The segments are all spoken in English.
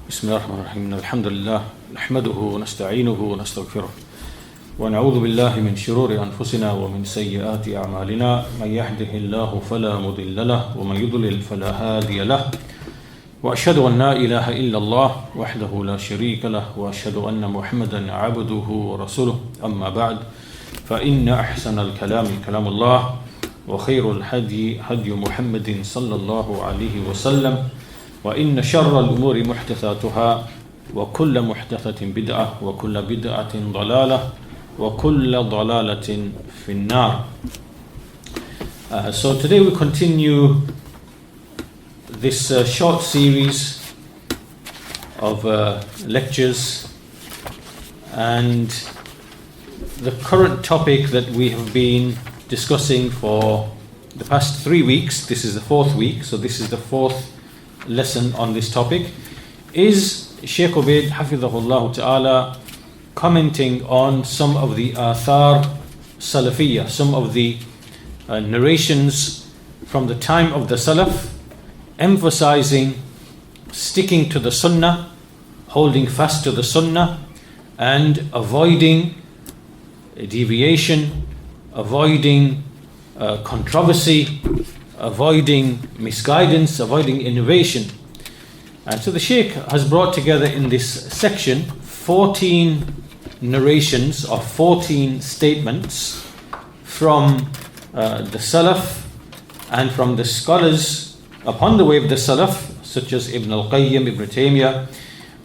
بسم الله الرحمن الرحيم الحمد لله نحمده ونستعينه ونستغفره ونعوذ بالله من شرور أنفسنا ومن سيئات أعمالنا من يهده الله فلا مضل له ومن يضلل فلا هادي له وأشهد أن لا إله إلا الله وحده لا شريك له وأشهد أن محمدا عبده ورسوله أما بعد فإن أحسن الكلام كلام الله وخير الهدي هدي محمد صلى الله عليه وسلم وإن شر الأمور محدثاتها وكل محدثة بدعة وكل بدعة ضلالة وكل ضلالة في النار. So today we continue this short series of lectures, and the current topic that we have been discussing for the past 3 weeks, this is the 4th week, so this is the 4th lesson on this topic, is Shaykh Ubayd Hafidhahullah Ta'ala commenting on some of the Athar Salafiyya, some of the narrations from the time of the Salaf, emphasizing sticking to the Sunnah, holding fast to the Sunnah, and avoiding deviation, avoiding controversy, avoiding misguidance, avoiding innovation. And so the Shaykh has brought together in this section 14 narrations of 14 statements from the Salaf and from the scholars upon the way of the Salaf, such as Ibn al-Qayyim, Ibn Taymiyyah,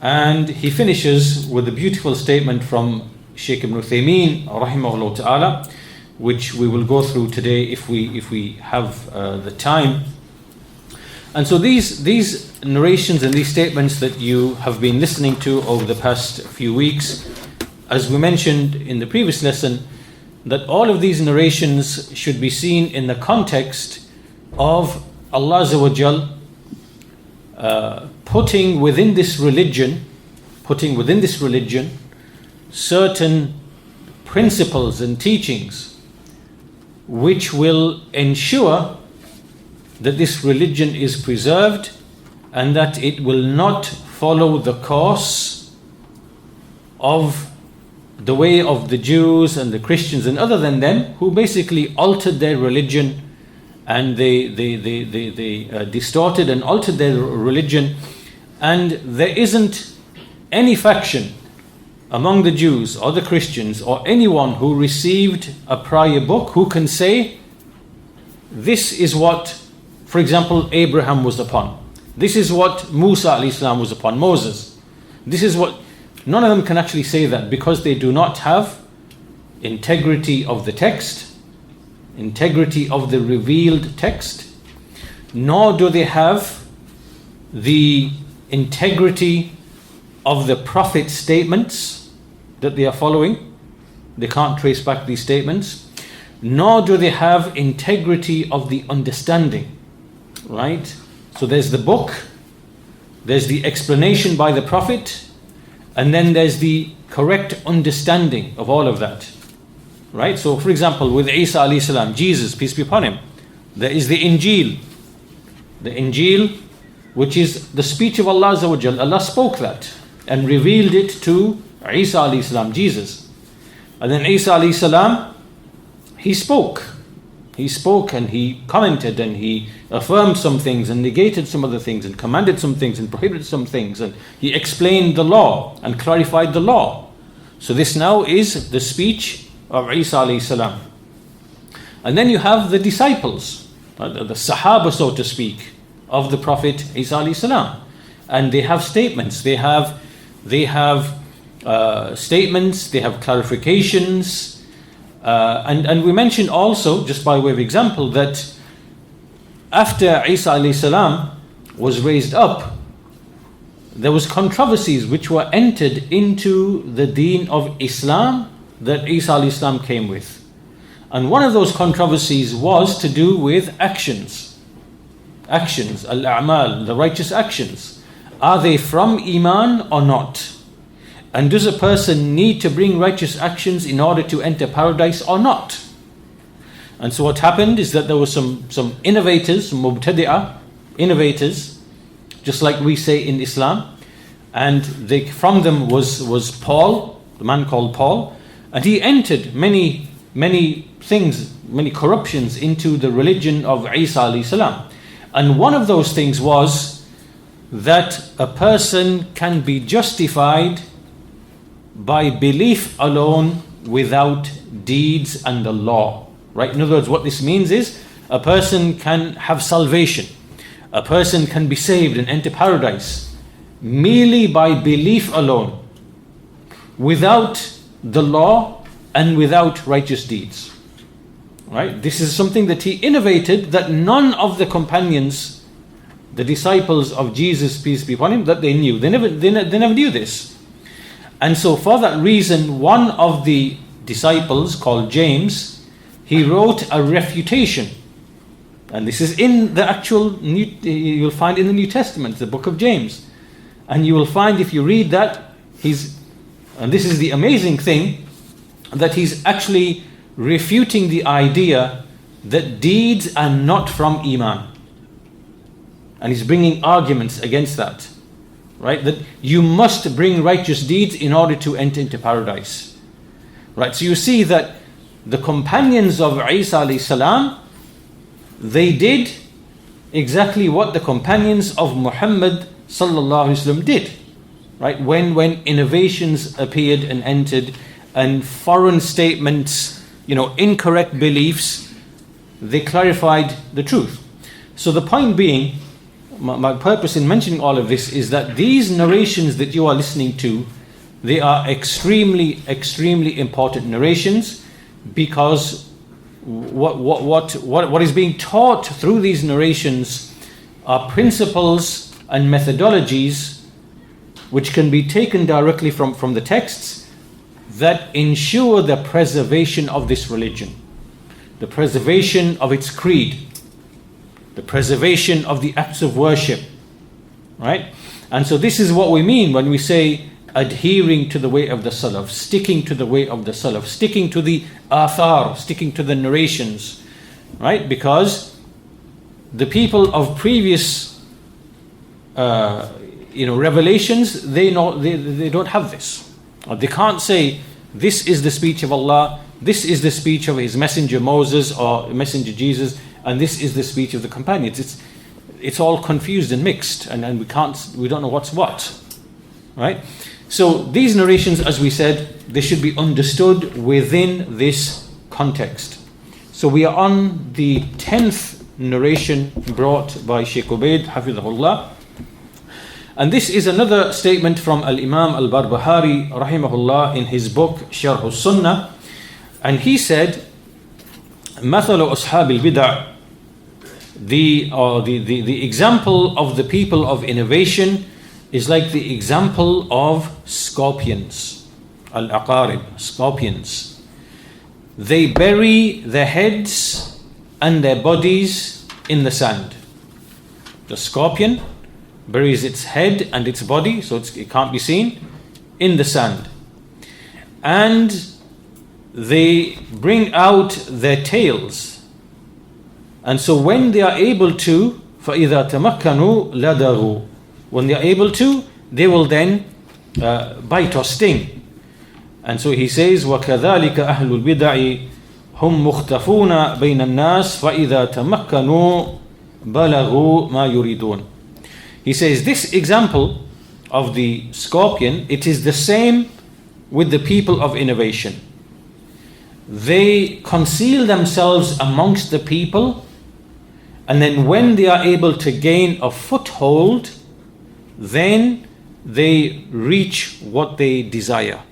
and he finishes with a beautiful statement from Shaykh Ibn Uthaymeen rahimahullah ta'ala, which we will go through today if we have the time. And so these narrations and these statements that you have been listening to over the past few weeks, as we mentioned in the previous lesson, that all of these narrations should be seen in the context of Allah Azza wa Jal putting within this religion certain principles and teachings which will ensure that this religion is preserved and that it will not follow the course of the way of the Jews and the Christians and other than them, who basically altered their religion and they distorted and altered their religion. And there isn't any faction among the Jews or the Christians or anyone who received a prior book who can say, this is what, for example, Abraham was upon. This is what Musa alayhi salam was upon, Moses. This is what, none of them can actually say that, because they do not have integrity of the text, integrity of the revealed text, nor do they have the integrity of the Prophet's statements that they are following. They can't trace back these statements, nor do they have integrity of the understanding, right? So there's the book, there's the explanation by the Prophet, and then there's the correct understanding of all of that, right? So for example, with Isa alayhi salam, Jesus, peace be upon him, there is the Injil, which is the speech of Allah Azza wa Jal. Allah spoke that and revealed it to Isa alayhi salam, Jesus. And then Isa alayhi salam, he spoke and he commented and he affirmed some things and negated some other things and commanded some things and prohibited some things, and he explained the law and clarified the law. So this now is the speech of Isa alayhi salam. And then you have the disciples, the Sahaba, so to speak, of the Prophet Isa alayhi salam, and they have statements, they have statements, they have clarifications, and we mentioned also, just by way of example, that after Isa alayhi salam was raised up, there was controversies which were entered into the deen of Islam that Isa alayhi salam came with. And one of those controversies was to do with actions, al-a'mal, the righteous actions. Are they from Iman or not? And does a person need to bring righteous actions in order to enter paradise or not? And so what happened is that there were some innovators, mubtadi'ah, innovators, just like we say in Islam, And from them was Paul, the man called Paul, and he entered many things, many corruptions into the religion of Isa alayhi salam. And one of those things was that a person can be justified by belief alone without deeds and the law. Right? In other words, what this means is a person can have salvation. A person can be saved and enter paradise merely by belief alone, without the law and without righteous deeds. Right? This is something that he innovated, that none of the companions, the disciples of Jesus, peace be upon him, that they knew. They never knew this. And so for that reason, one of the disciples called James, he wrote a refutation. And this is in the actual, you'll find in the New Testament, the book of James. And you will find, if you read that, and this is the amazing thing, that he's actually refuting the idea that deeds are not from Iman. And he's bringing arguments against that. Right? That you must bring righteous deeds in order to enter into paradise. Right? So you see that the companions of Isa alayhi salam, they did exactly what the companions of Muhammad sallallahu alaihi wasallam did. Right? When innovations appeared and entered, and foreign statements, incorrect beliefs, they clarified the truth. So the point being, my purpose in mentioning all of this is that these narrations that you are listening to, they are extremely, extremely important narrations, because what is being taught through these narrations are principles and methodologies which can be taken directly from the texts that ensure the preservation of this religion, the preservation of its creed, the preservation of the acts of worship, right? And so this is what we mean when we say adhering to the way of the Salaf, sticking to the way of the Salaf, sticking to the athar, sticking to the narrations, right? Because the people of previous revelations, they don't have this. Or they can't say, this is the speech of Allah, this is the speech of His messenger Moses or messenger Jesus, and this is the speech of the companions. It's all confused and mixed, and we don't know what's what, right? So these narrations, as we said, they should be understood within this context. So we are on the 10th narration brought by Shaykh Ubayd, Hafidhahullah. And this is another statement from Al-Imam Al-Barbahari, rahimahullah, in his book, Sharh al-Sunnah. And he said, مَثَلُ أَصْحَابِ الْبِدَعِ, the example of the people of innovation is like the example of scorpions, al-aqarib, scorpions. They bury their heads and their bodies in the sand. The scorpion buries its head and its body, so it can't be seen, in the sand. And they bring out their tails. And so when they are able to, فَإِذَا تَمَكَّنُوا لَدَغُوا, when they are able to, they will then bite or sting. And so he says, وَكَذَلِكَ أَهْلُ الْبِدَعِ هُمْ مُخْتَفُونَ بَيْنَ النَّاسِ فَإِذَا تَمَكَّنُوا بَلَغُوا مَا يُرِيدُونَ. He says, this example of the scorpion, it is the same with the people of innovation. They conceal themselves amongst the people, and then when they are able to gain a foothold, then they reach what they desire.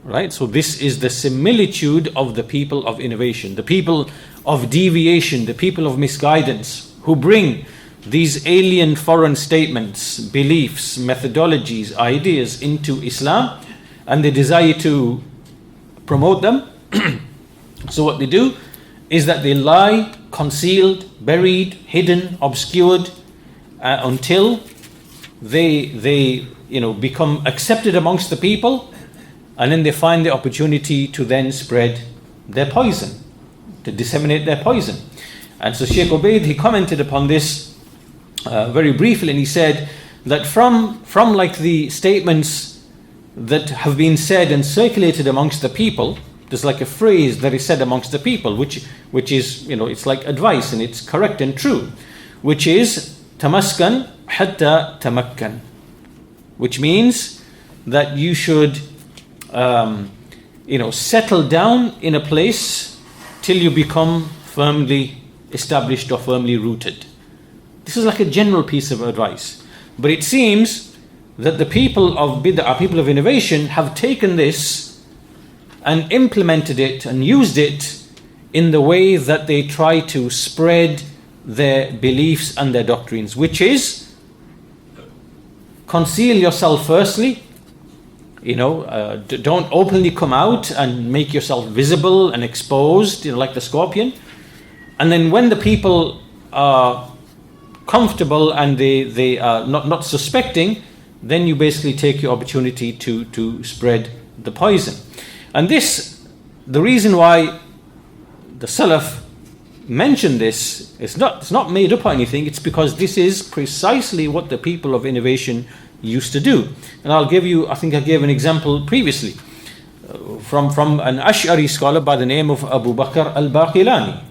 Right? So this is the similitude of the people of innovation, the people of deviation, the people of misguidance, who bring these alien foreign statements, beliefs, methodologies, ideas into Islam, and they desire to promote them. So what they do is that they lie concealed, buried, hidden, obscured, until they become accepted amongst the people, and then they find the opportunity to then spread their poison, to disseminate their poison. And so Shaykh Ubayd, he commented upon this very briefly, and he said that from like the statements that have been said and circulated amongst the people, there's like a phrase that is said amongst the people, which is, it's like advice and it's correct and true, which is tamaskan hatta tamakkan, which means that you should settle down in a place till you become firmly established or firmly rooted. This is like a general piece of advice. But it seems that the people of bid'ah, people of innovation, have taken this and implemented it and used it in the way that they try to spread their beliefs and their doctrines, which is conceal yourself firstly. Don't openly come out and make yourself visible and exposed, like the scorpion. And then when the people are comfortable and they are not suspecting, then you basically take your opportunity to spread the poison. And the reason why the Salaf mentioned this, it's not made up or anything, it's because this is precisely what the people of innovation used to do. And I think I gave an example previously from an Ash'ari scholar by the name of Abu Bakr al-Baqilani.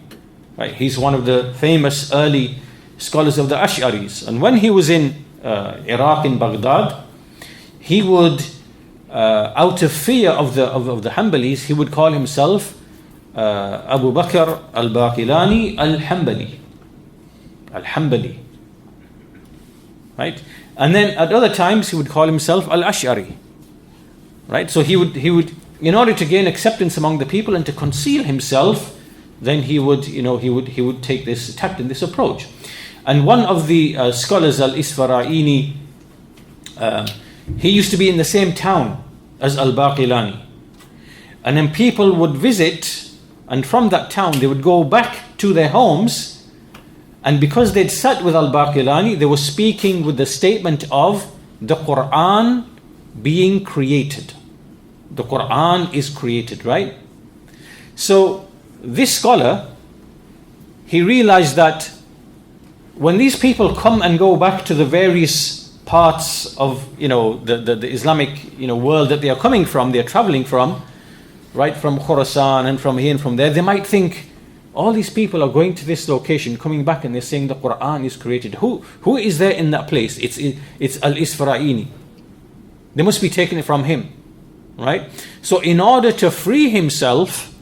Right? He's one of the famous early scholars of the Ash'aris. And when he was in Iraq, in Baghdad, he would, out of fear of the Hanbalis, he would call himself Abu Bakr al-Baqilani al-Hanbali. Right? And then at other times he would call himself al-Ash'ari. Right? So he would, in order to gain acceptance among the people and to conceal himself, then he would take this tact and this approach. And one of the scholars, al-Isfaraini, he used to be in the same town as al-Baqilani. And then people would visit, and from that town they would go back to their homes, and because they'd sat with al-Baqilani, they were speaking with the statement of the Quran being created. The Quran is created, right? So this scholar, he realized that when these people come and go back to the various parts of the Islamic world that they are coming from, they are traveling from, right, from Khorasan and from here and from there, they might think, all these people are going to this location, coming back, and they're saying the Quran is created. Who is there in that place? It's al-Isfaraini. They must be taking it from him, right? So in order to free himself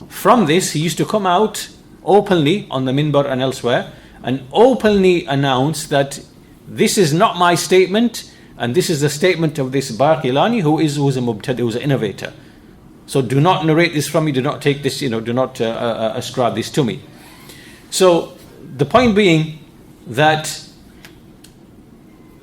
from this, he used to come out openly on the minbar and elsewhere and openly announce that this is not my statement, and this is the statement of this Baqilani who is a mubtadi, who's an innovator. So do not narrate this from me, do not take this, do not ascribe this to me. So the point being that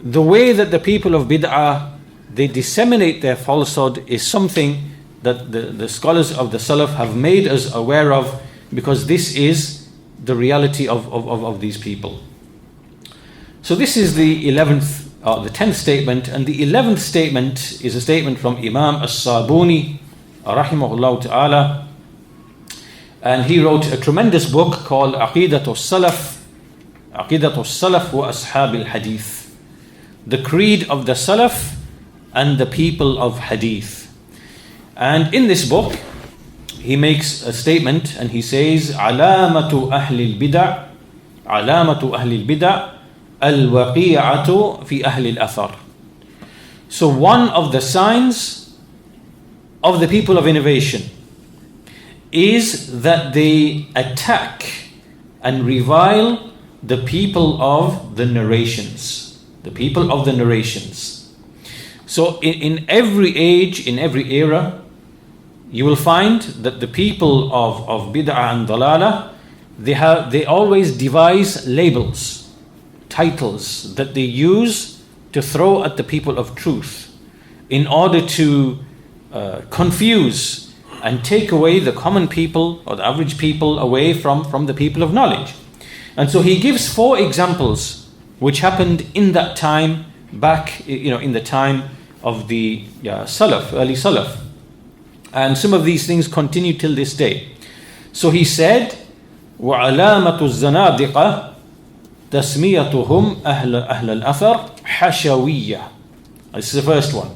the way that the people of bid'ah, they disseminate their falsehood is something that the scholars of the Salaf have made us aware of, because this is the reality of these people. So this is the 10th statement, and the 11th statement is a statement from Imam As-Sabuni rahimahullah ta'ala, and he wrote a tremendous book called Aqidatul Salaf wa Ashab al-Hadith, the creed of the Salaf and the people of Hadith. And in this book he makes a statement and he says, alamatu ahli al-bid'ah al-waqi'atu fi ahli al-athar. So one of the signs of the people of innovation is that they attack and revile the people of the narrations. The people of the narrations. So in every age, in every era, you will find that the people of bid'ah and dalala, they always devise labels, titles that they use to throw at the people of truth in order to confuse and take away the common people or the average people away from the people of knowledge. And so he gives 4 examples which happened in that time, back in the time of the Salaf, early Salaf. And some of these things continue till this day. So he said, وَعَلَامَةُ الزَّنَادِقَةِ تسميتهم أهل الأثر حشوية. This is the first one.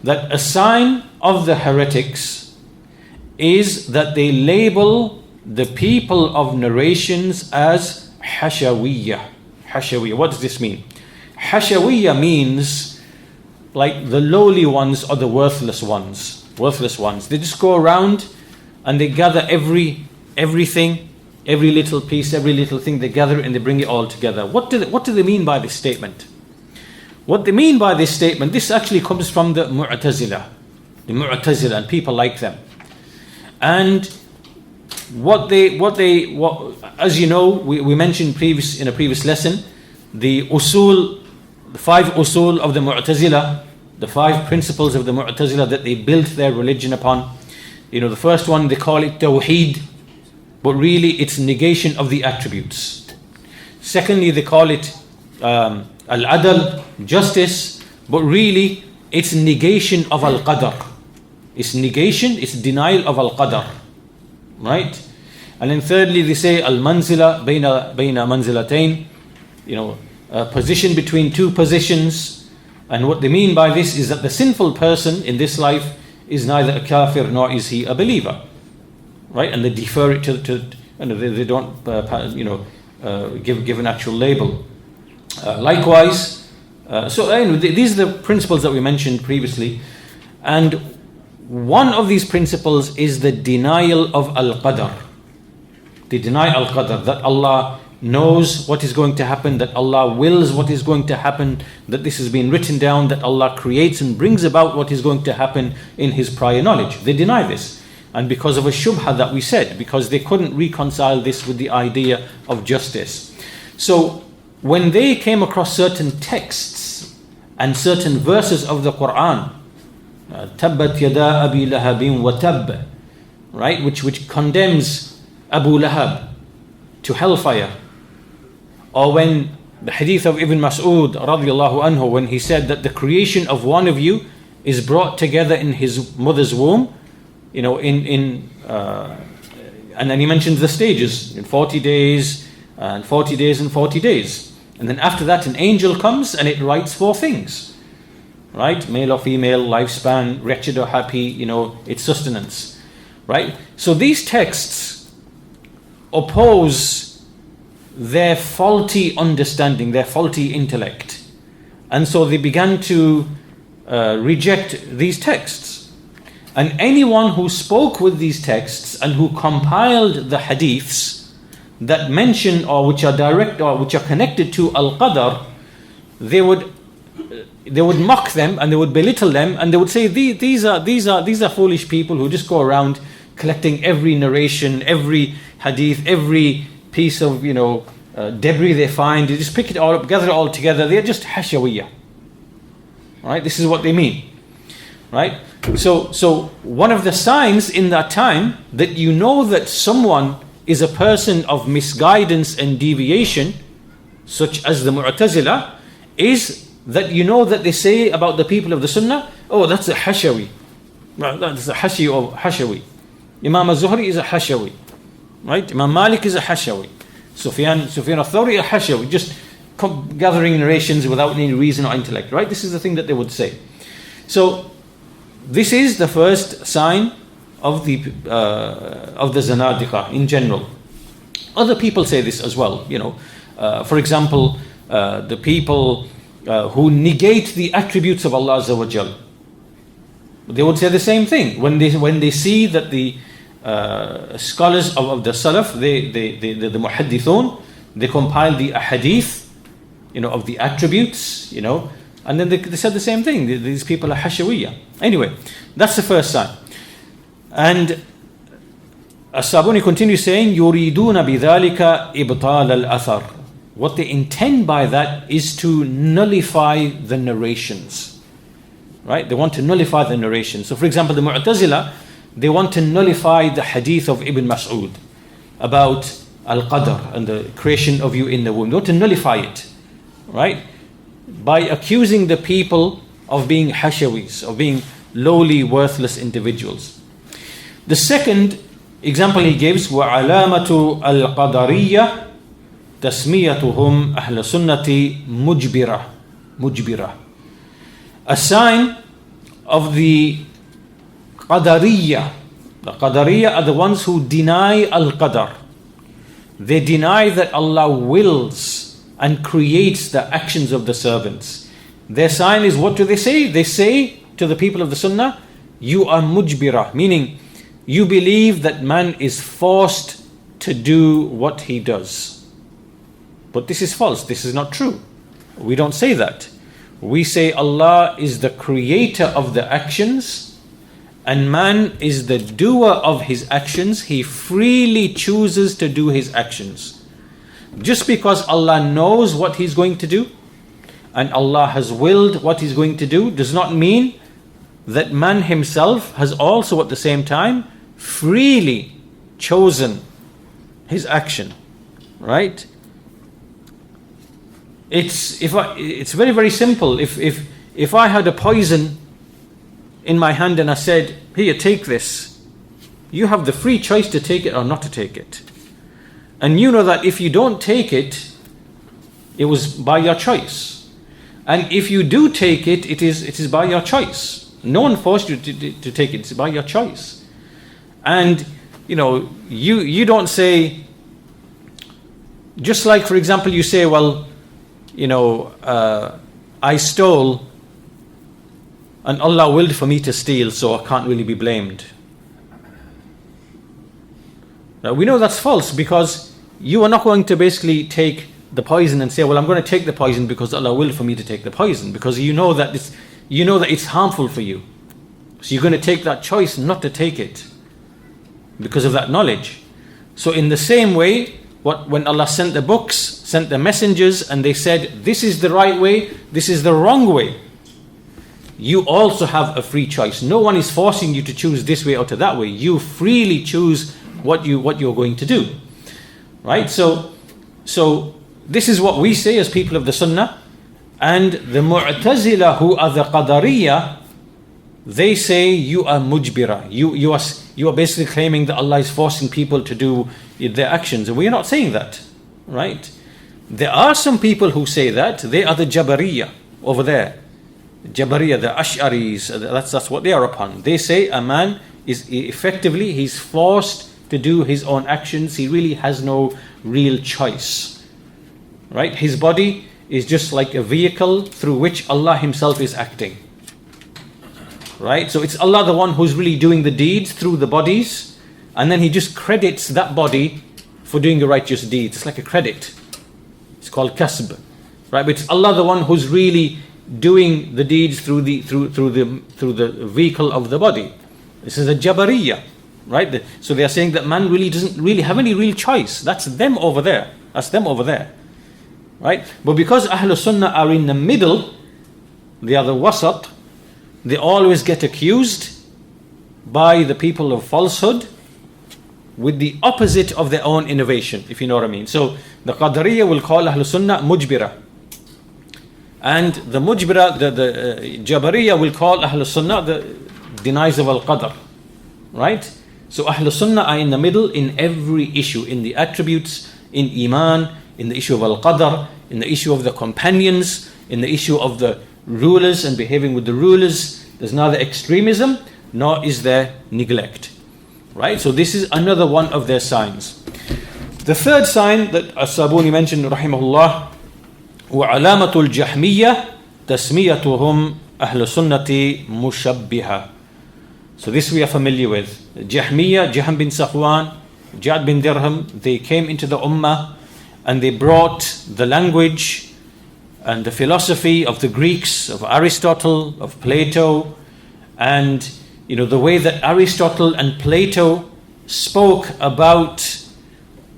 That a sign of the heretics is that they label the people of narrations as hashawiyya. Hashawiyya. What does this mean? Hashawiyya means like the lowly ones or the worthless ones. Worthless ones. They just go around and they gather everything, every little piece, every little thing. They gather it and they bring it all together. What do they mean by this statement? What they mean by this statement, this actually comes from the Mu'tazila and people like them. And what as you know, we mentioned in a previous lesson, the five usul of the Mu'tazila, the five principles of the Mu'tazila that they built their religion upon. The first one, they call it Tawheed, but really it's negation of the attributes. Secondly, they call it Al-Adl, justice, but really it's negation of Al-Qadr. It's negation, it's denial of Al-Qadr. Right? And then thirdly, they say Al-Manzila bayna manzilatayn, a position between two positions. And what they mean by this is that the sinful person in this life is neither a kafir nor is he a believer. Right? And they defer it to they don't give an actual label. Likewise, these are the principles that we mentioned previously, and one of these principles is the denial of Al-Qadr. They deny Al-Qadr, that Allah knows what is going to happen, that Allah wills what is going to happen, that this has been written down, that Allah creates and brings about what is going to happen in His prior knowledge. They deny this, and because of a shubha that we said, because they couldn't reconcile this with the idea of justice. So when they came across certain texts and certain verses of the Quran, Tabbat yada abi lahabin wa tab, right, which condemns Abu Lahab to hellfire, or when the hadith of Ibn Mas'ud radiyallahu anhu, when he said that the creation of one of you is brought together in his mother's womb, and then he mentions the stages in 40 days and 40 days and 40 days. And then after that, an angel comes and it writes 4 things, right? Male or female, lifespan, wretched or happy, its sustenance, right? So these texts oppose their faulty understanding, their faulty intellect. And so they began to reject these texts. And anyone who spoke with these texts and who compiled the hadiths that mention or which are direct or which are connected to Al-Qadr, they would mock them and they would belittle them and they would say these are foolish people who just go around collecting every narration, every hadith, every piece of debris they find. They just pick it all up, gather it all together. They're just hashawiyya. Right? This is what they mean. Right? So one of the signs in that time that that someone is a person of misguidance and deviation, such as the Mu'tazila, is that that they say about the people of the Sunnah, oh, that's a Hashawi. That's a Hashawi. Imam al-Zuhri is a Hashawi. Right? Imam Malik is a Hashawi. Sufyan al-Thawri a Hashawi. Just gathering narrations without any reason or intellect. Right? This is the thing that they would say. So this is the first sign of the Zanadiqa in general. Other people say this as well. For example, the people who negate the attributes of Allah Azza wa Jal, they would say the same thing when they see that the scholars of the Salaf, the Muhaddithun, they compile the ahadith, of the attributes, and then they said the same thing. These people are hashawiyya. Anyway, that's the first sign. And As-Sabuni continues saying, يُرِيدُونَ بِذَلِكَ إِبْطَالَ الْأَثَرِ. What they intend by that is to nullify the narrations. Right? They want to nullify the narrations. So for example, the Mu'tazila, they want to nullify the hadith of Ibn Mas'ud about Al-Qadr and the creation of you in the womb. They want to nullify it. Right? By accusing the people of being hashawis, of being lowly, worthless individuals. The second example he gives, وَعَلَامَةُ الْقَدَرِيَّةِ تسميتهم أهل سنة مجبرة. A sign of the Qadariyah. The Qadariyah are the ones who deny Al-Qadar. They deny that Allah wills and creates the actions of the servants. Their sign is, what do they say? They say to the people of the Sunnah, you are mujbira, meaning you believe that man is forced to do what he does. But this is false. This is not true. We don't say that. We say Allah is the creator of the actions and man is the doer of his actions. He freely chooses to do his actions. Just because Allah knows what he's going to do and Allah has willed what he's going to do does not mean that man himself has also at the same time freely chosen his action. Right? It's very, very simple. If I had a poison in my hand and I said, here, take this, you have the free choice to take it or not to take it. And you know that if you don't take it, it was by your choice. And if you do take it, it is by your choice. No one forced you to take it, it's by your choice. And you don't say, just like for example you say, well, I stole and Allah willed for me to steal, so I can't really be blamed. Now we know that's false, because you are not going to basically take the poison and say, well, I'm going to take the poison because Allah willed for me to take the poison, because you know that it's harmful for you. So you're going to take that choice not to take it because of that knowledge. So in the same way, when Allah sent the books, sent the messengers, and they said, this is the right way, this is the wrong way, you also have a free choice. No one is forcing you to choose this way or to that way. You freely choose what you're going to do. Right? So this is what we say as people of the Sunnah. And the Mu'tazila, who are the Qadariyah, they say you are mujbira. You are basically claiming that Allah is forcing people to do their actions. And we are not saying that. Right? There are some people who say that. They are the Jabariyah over there. Jabariyah, the Ash'aris, that's what they are upon. They say a man is effectively, he's forced to do his own actions. He really has no real choice. Right? His body is just like a vehicle through which Allah himself is acting. Right? So it's Allah the one who's really doing the deeds through the bodies, and then he just credits that body for doing the righteous deeds. It's like a credit. It's called kasb. Right? But it's Allah the one who's really doing the deeds through the vehicle of the body. This is a Jabariyah, right? So they are saying that man really doesn't really have any real choice. That's them over there. Right? But because Ahlul Sunnah are in the middle, they are the wasat, they always get accused by the people of falsehood with the opposite of their own innovation, if you know what I mean. So the Qadariyah will call Ahlul Sunnah mujbira. And the Mujbira, the Jabariyah will call Ahlul Sunnah the deniers of Al-Qadr. Right? So Ahlul Sunnah are in the middle in every issue, in the attributes, in Iman, in the issue of Al-Qadr, in the issue of the companions, in the issue of the rulers and behaving with the rulers. There's neither extremism, nor is there neglect. Right? So this is another one of their signs. The third sign that As-Sabuni mentioned, rahimahullah, وعلامة الجهمية تسميتهم أهل السنة مشبهة. So this we are familiar with. Jahmiyyah, Jahm bin Safwan, Ja'd bin Dirham, they came into the Ummah and they brought the language and the philosophy of the Greeks, of Aristotle, of Plato, and the way that Aristotle and Plato spoke about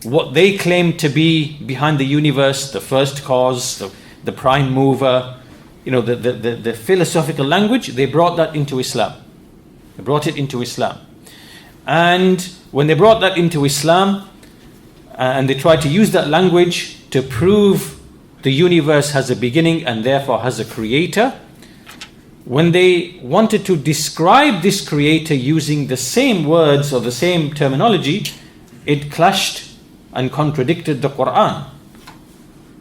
what they claim to be behind the universe, the first cause, the prime mover, the philosophical language, they brought that into Islam. They brought it into Islam. And when they brought that into Islam, and they tried to use that language to prove the universe has a beginning and therefore has a creator, when they wanted to describe this creator using the same words or the same terminology, it clashed and contradicted the Quran.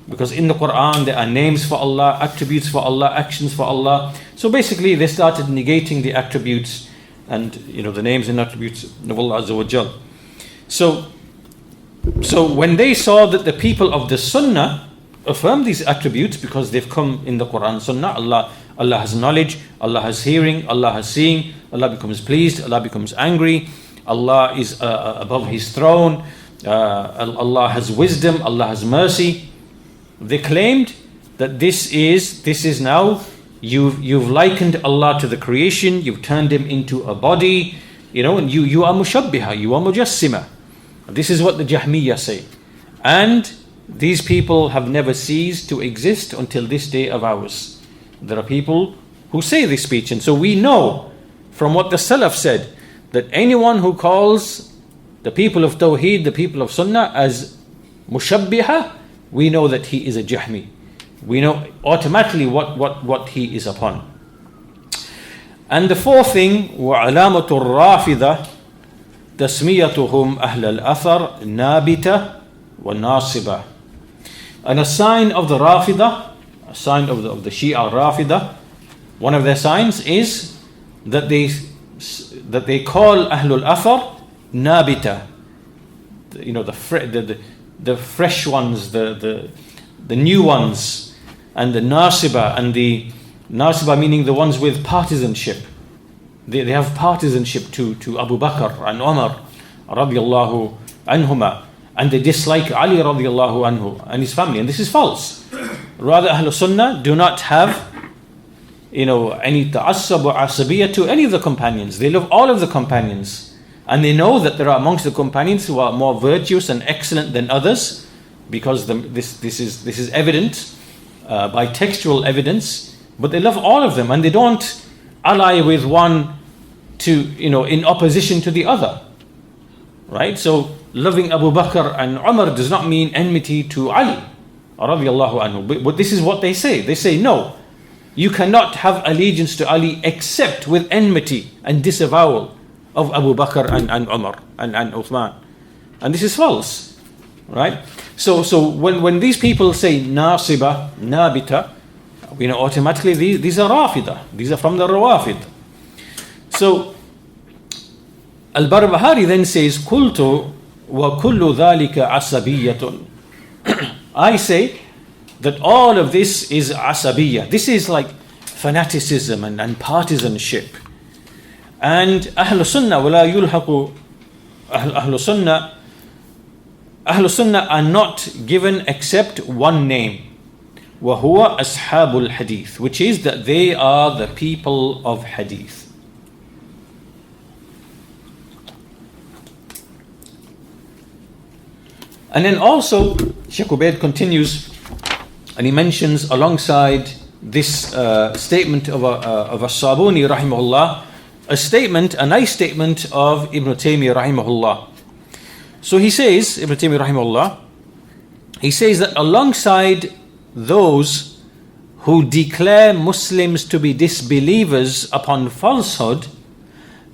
because in the Quran there are names for Allah, attributes for Allah, actions for Allah. So basically they started negating the attributes and the names and attributes of Allah Azza wa Jal. So when they saw that the people of the Sunnah affirm these attributes because they've come in the Quran Sunnah, Allah has knowledge, Allah has hearing, Allah has seeing, Allah becomes pleased, Allah becomes angry, Allah is above His throne, Allah has wisdom, Allah has mercy. They claimed that this is now, you've likened Allah to the creation, you've turned Him into a body, and you are mushabbiha, you are mujassima. This is what the Jahmiyyah say. And these people have never ceased to exist until this day of ours. There are people who say this speech, and so we know from what the Salaf said that anyone who calls the people of Tawheed, the people of Sunnah as mushabbiha, we know that he is a Jahmi. We know automatically what he is upon. And the fourth thing, وَعَلَامَةُ الرَّافِضَةِ تَسْمِيَتُهُمْ أَهْلَ الْأَثَرِ نَابِتَةِ وَنَاصِبَةِ. And a sign of the Rafidah, a sign of the Shia Rafidah, one of their signs is that they call Ahlul Athar Nabita, the fresh ones, the new ones, and the Nasiba, and the Nasiba meaning the ones with partisanship. They have partisanship to Abu Bakr and Umar radiallahu anhuma, and they dislike Ali radiallahu anhu and his family, and this is false. Rather, Ahlul Sunnah do not have any ta'assub or asabiyya to any of the companions. They love all of the companions, and they know that there are amongst the companions who are more virtuous and excellent than others, because this is evident by textual evidence. But they love all of them, and they don't ally with one in opposition to the other, right? So loving Abu Bakr and Umar does not mean enmity to Ali radiallahu anhu. But this is what they say. They say, no, you cannot have allegiance to Ali except with enmity and disavowal of Abu Bakr and Umar and Uthman. And this is false, right? So when these people say Nasiba, Nabita, automatically these are Rafidah. These are from the Rawafid. So Al-Barbahari then says, Kultu wa kullu dhalika asabiyatun. I say that all of this is asabiyya. This is like fanaticism and partisanship. And Ahlul Sunnah wala yulhaqu Ahlul Sunnah are not given except one name, وَهُوَ أَصْحَابُ الْحَدِيثِ, which is that they are the people of hadith. And then also Shaykh Ubayd continues, and he mentions alongside this statement of As-Sabuni rahimahullah, a nice statement of Ibn Taymiyyah rahimahullah. So he says, Ibn Taymiyyah rahimahullah, he says that alongside those who declare Muslims to be disbelievers upon falsehood,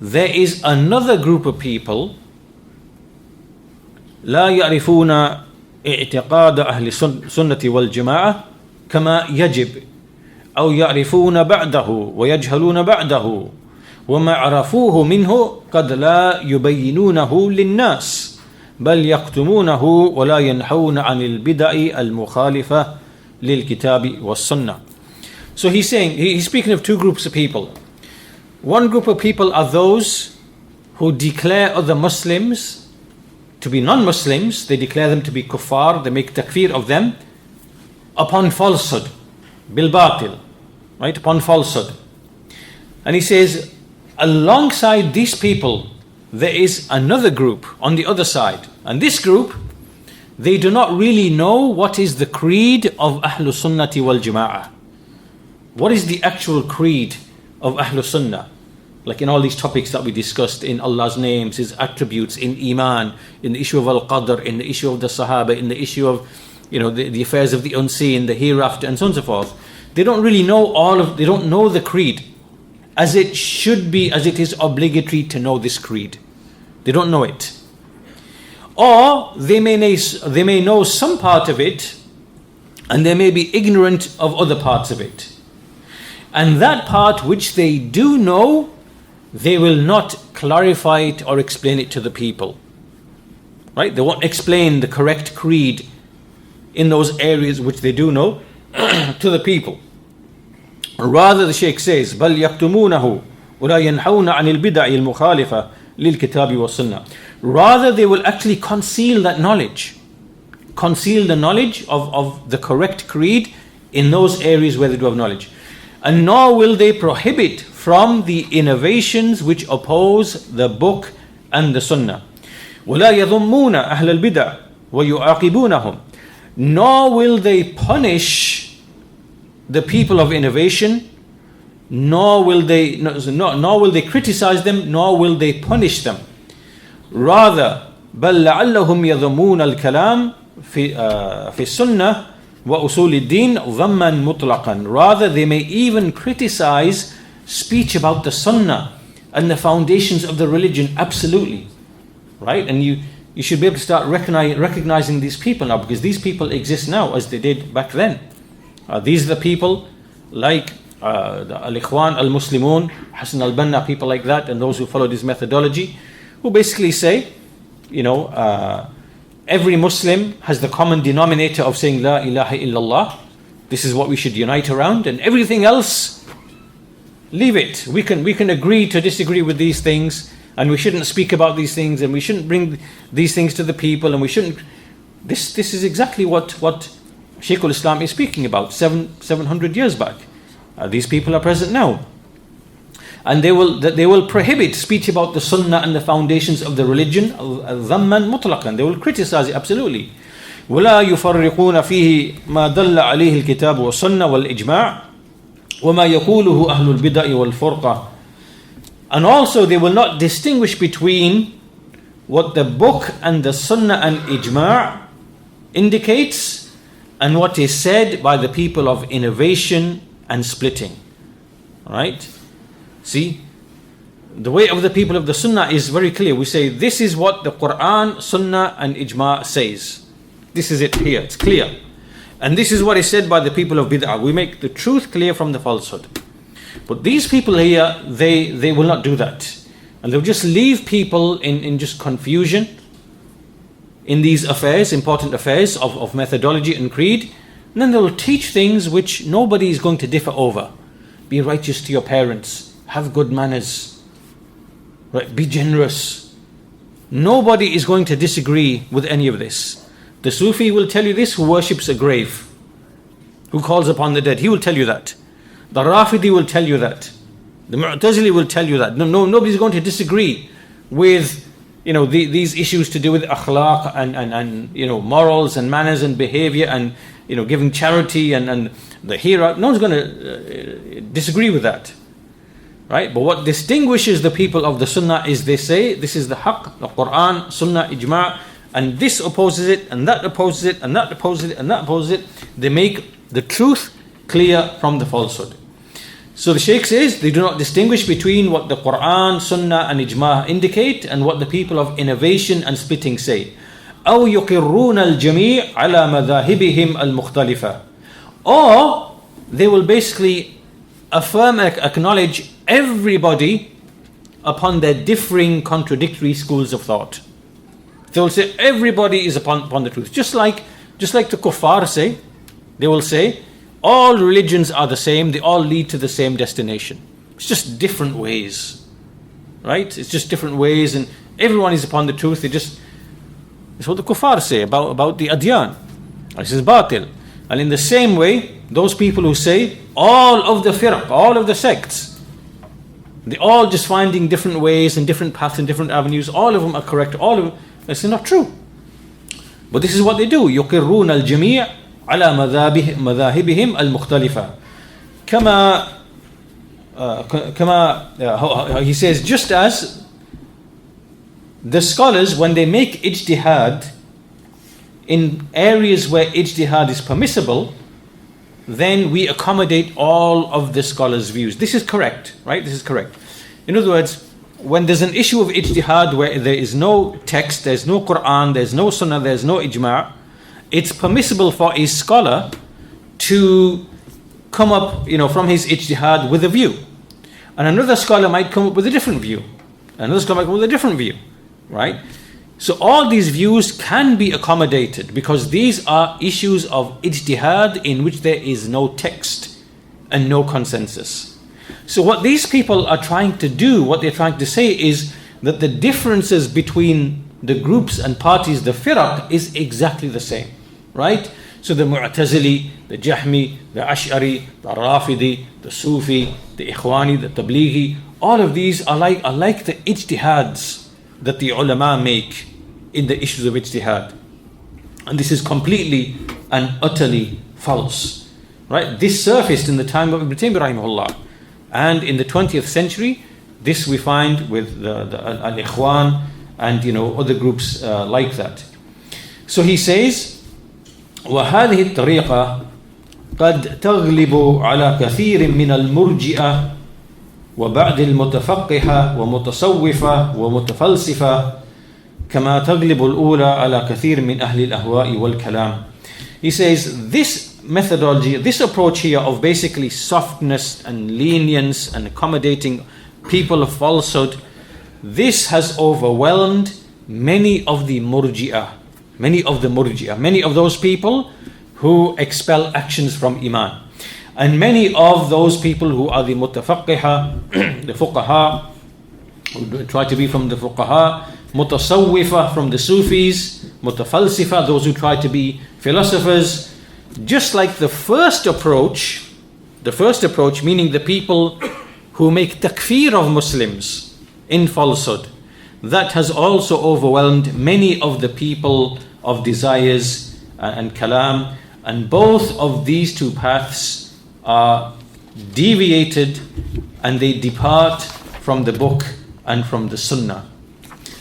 there is another group of people, لا يعرفون اعتقاد أهل السنة والجماعة كما يجب أو يعرفون بعده ويجهلون بعده وما عرفوه منه قد لا يبينونه للناس بل يكتمونه ولا ينحون عن البدع المخالفة للكتاب والسنة. So he's saying, he's speaking of two groups of people. One group of people are those who declare other Muslims to be non-Muslims. They declare them to be kuffar, they make takfir of them upon falsehood, bil batil, right, upon falsehood. And he says, alongside these people, there is another group on the other side. And this group, they do not really know what is the creed of Ahlus Sunnati wal Jama'ah. What is the actual creed of Ahlus Sunnah? Like in all these topics that we discussed, in Allah's names, His attributes, in Iman, in the issue of Al-Qadr, in the issue of the Sahaba, in the issue of the affairs of the unseen, the hereafter, and so on and so forth. They don't really know they don't know the creed as it should be, as it is obligatory to know this creed. They don't know it. Or they may know some part of it, and they may be ignorant of other parts of it. And that part which they do know, they will not clarify it or explain it to the people. Right? They won't explain the correct creed in those areas which they do know to the people. Rather, the Shaykh says, بَلْ يَكْتُمُونَهُ وَلَا يَنْحَوْنَ عَنِ الْبِدَعِ الْمُخَالِفَةِ لِلْكِتَابِ وَالسُّنَّةِ. Rather, they will actually conceal that knowledge. Conceal the knowledge of the correct creed in those areas where they do have knowledge. And nor will they prohibit from the innovations which oppose the book and the sunnah. وَلَا يَضُمُّونَ أَهْلَ الْبِدَعِ وَيُعَاقِبُونَهُم. Nor will they punish the people of innovation, nor will they criticize them, nor will they punish them. Rather, بَلْ لَعَلَّهُمْ يَضُمُّونَ الْكَلَامِ في السنة وأصول الدين ضمًا مطلقًا. Rather, they may even criticize speech about the sunnah and the foundations of the religion absolutely. Right? And you should be able to start recognizing these people now, because these people exist now as they did back then. These are the people like the Al-Ikhwan Al-Muslimun, Hassan Al-Banna, people like that, and those who follow this methodology, who basically say, every Muslim has the common denominator of saying La ilaha illallah. This is what we should unite around, and everything else, leave it. We can agree to disagree with these things, and we shouldn't speak about these things, and we shouldn't bring these things to the people, and we shouldn't. This is exactly what Shaykh al-Islam is speaking about 700 years back. These people are present now, and they will prohibit speech about the sunnah and the foundations of the religion ضمًا مطلقًا. They will criticize it absolutely. ولا يفرقون فيه ما دل عليه الكتاب والسنة والإجماع وما يقوله أهل البدع والفرقة. And also they will not distinguish between what the book and the sunnah and ijma' indicates and what is said by the people of innovation and splitting. Right? See, the way of the people of the sunnah is very clear. We say this is what the Quran, sunnah and ijma' says. This is it here, it's clear. And this is what is said by the people of bid'ah. We make the truth clear from the falsehood. But these people here, they will not do that. And they'll just leave people in just confusion in these affairs, important affairs of methodology and creed. And then they'll teach things which nobody is going to differ over. Be righteous to your parents. Have good manners. Right? Be generous. Nobody is going to disagree with any of this. The Sufi will tell you this who worships a grave, who calls upon the dead. He will tell you that. The Rafidi will tell you that. The Mu'tazili will tell you that. Nobody's going to disagree with these issues to do with akhlaq and morals and manners and behavior and giving charity and the hira. No one's going to disagree with that. Right? But what distinguishes the people of the Sunnah is they say this is the haqq, the Quran, Sunnah, Ijma', and this opposes it, and that opposes it, and that opposes it, and that opposes it. They make the truth clear from the falsehood. So the Shaykh says they do not distinguish between what the Quran, Sunnah and Ijma' indicate and what the people of innovation and splitting say. أو يقرون الجميع على مذاهبهم المختلفة. Or they will basically affirm, acknowledge everybody upon their differing contradictory schools of thought. They will say everybody is upon the truth. Just like the kuffar say, they will say all religions are the same, they all lead to the same destination. It's just different ways. Right? It's just different ways and everyone is upon the truth. It's what the kuffar say about the adyan. This is batil. And in the same way, those people who say all of the firq, all of the sects, they all just finding different ways and different paths and different avenues, all of them are correct, all of them, this is not true. But this is what they do. يقرون الجميع على مذاهبهم المختلفة. كما he says, just as the scholars, when they make ijtihad in areas where ijtihad is permissible, then we accommodate all of the scholars' views. This is correct, right? This is correct. In other words, when there's an issue of ijtihad where there is no text, there's no Quran, there's no Sunnah, there's no ijma', it's permissible for a scholar to come up, from his ijtihad with a view. And another scholar might come up with a different view. Another scholar might come up with a different view, right? So all these views can be accommodated because these are issues of ijtihad in which there is no text and no consensus. So what these people are trying to do, what they're trying to say is that the differences between the groups and parties, the firaq, is exactly the same, right? So the Mu'tazili, the Jahmi, the Ash'ari, the Rafidi, the Sufi, the Ikhwani, the Tablighi, all of these are like the ijtihads that the ulama make in the issues of ijtihad. And this is completely and utterly false, right? This surfaced in the time of Ibn Taymiyyah rahimahullah. And in the 20th century, this we find with the Al-Ikhwan and other groups like that. So he says, وهذه الطريقة قد تغلب على كثير من المرجئة وبعض المتفقهة ومتصوفة ومتفلسفة كما تغلب الأولى على كثير من أهل الأهواء والكلام. He says this methodology, this approach here of basically softness and lenience and accommodating people of falsehood, this has overwhelmed many of the murji'ah, many of those people who expel actions from iman, and many of those people who are the mutafaqqiha, the fuqaha, who try to be from the fuqaha, mutasawwifa from the Sufis, mutafalsifa, those who try to be philosophers. Just like the first approach, meaning the people who make takfir of Muslims in falsehood, that has also overwhelmed many of the people of desires and kalam, and both of these two paths are deviated and they depart from the book and from the sunnah.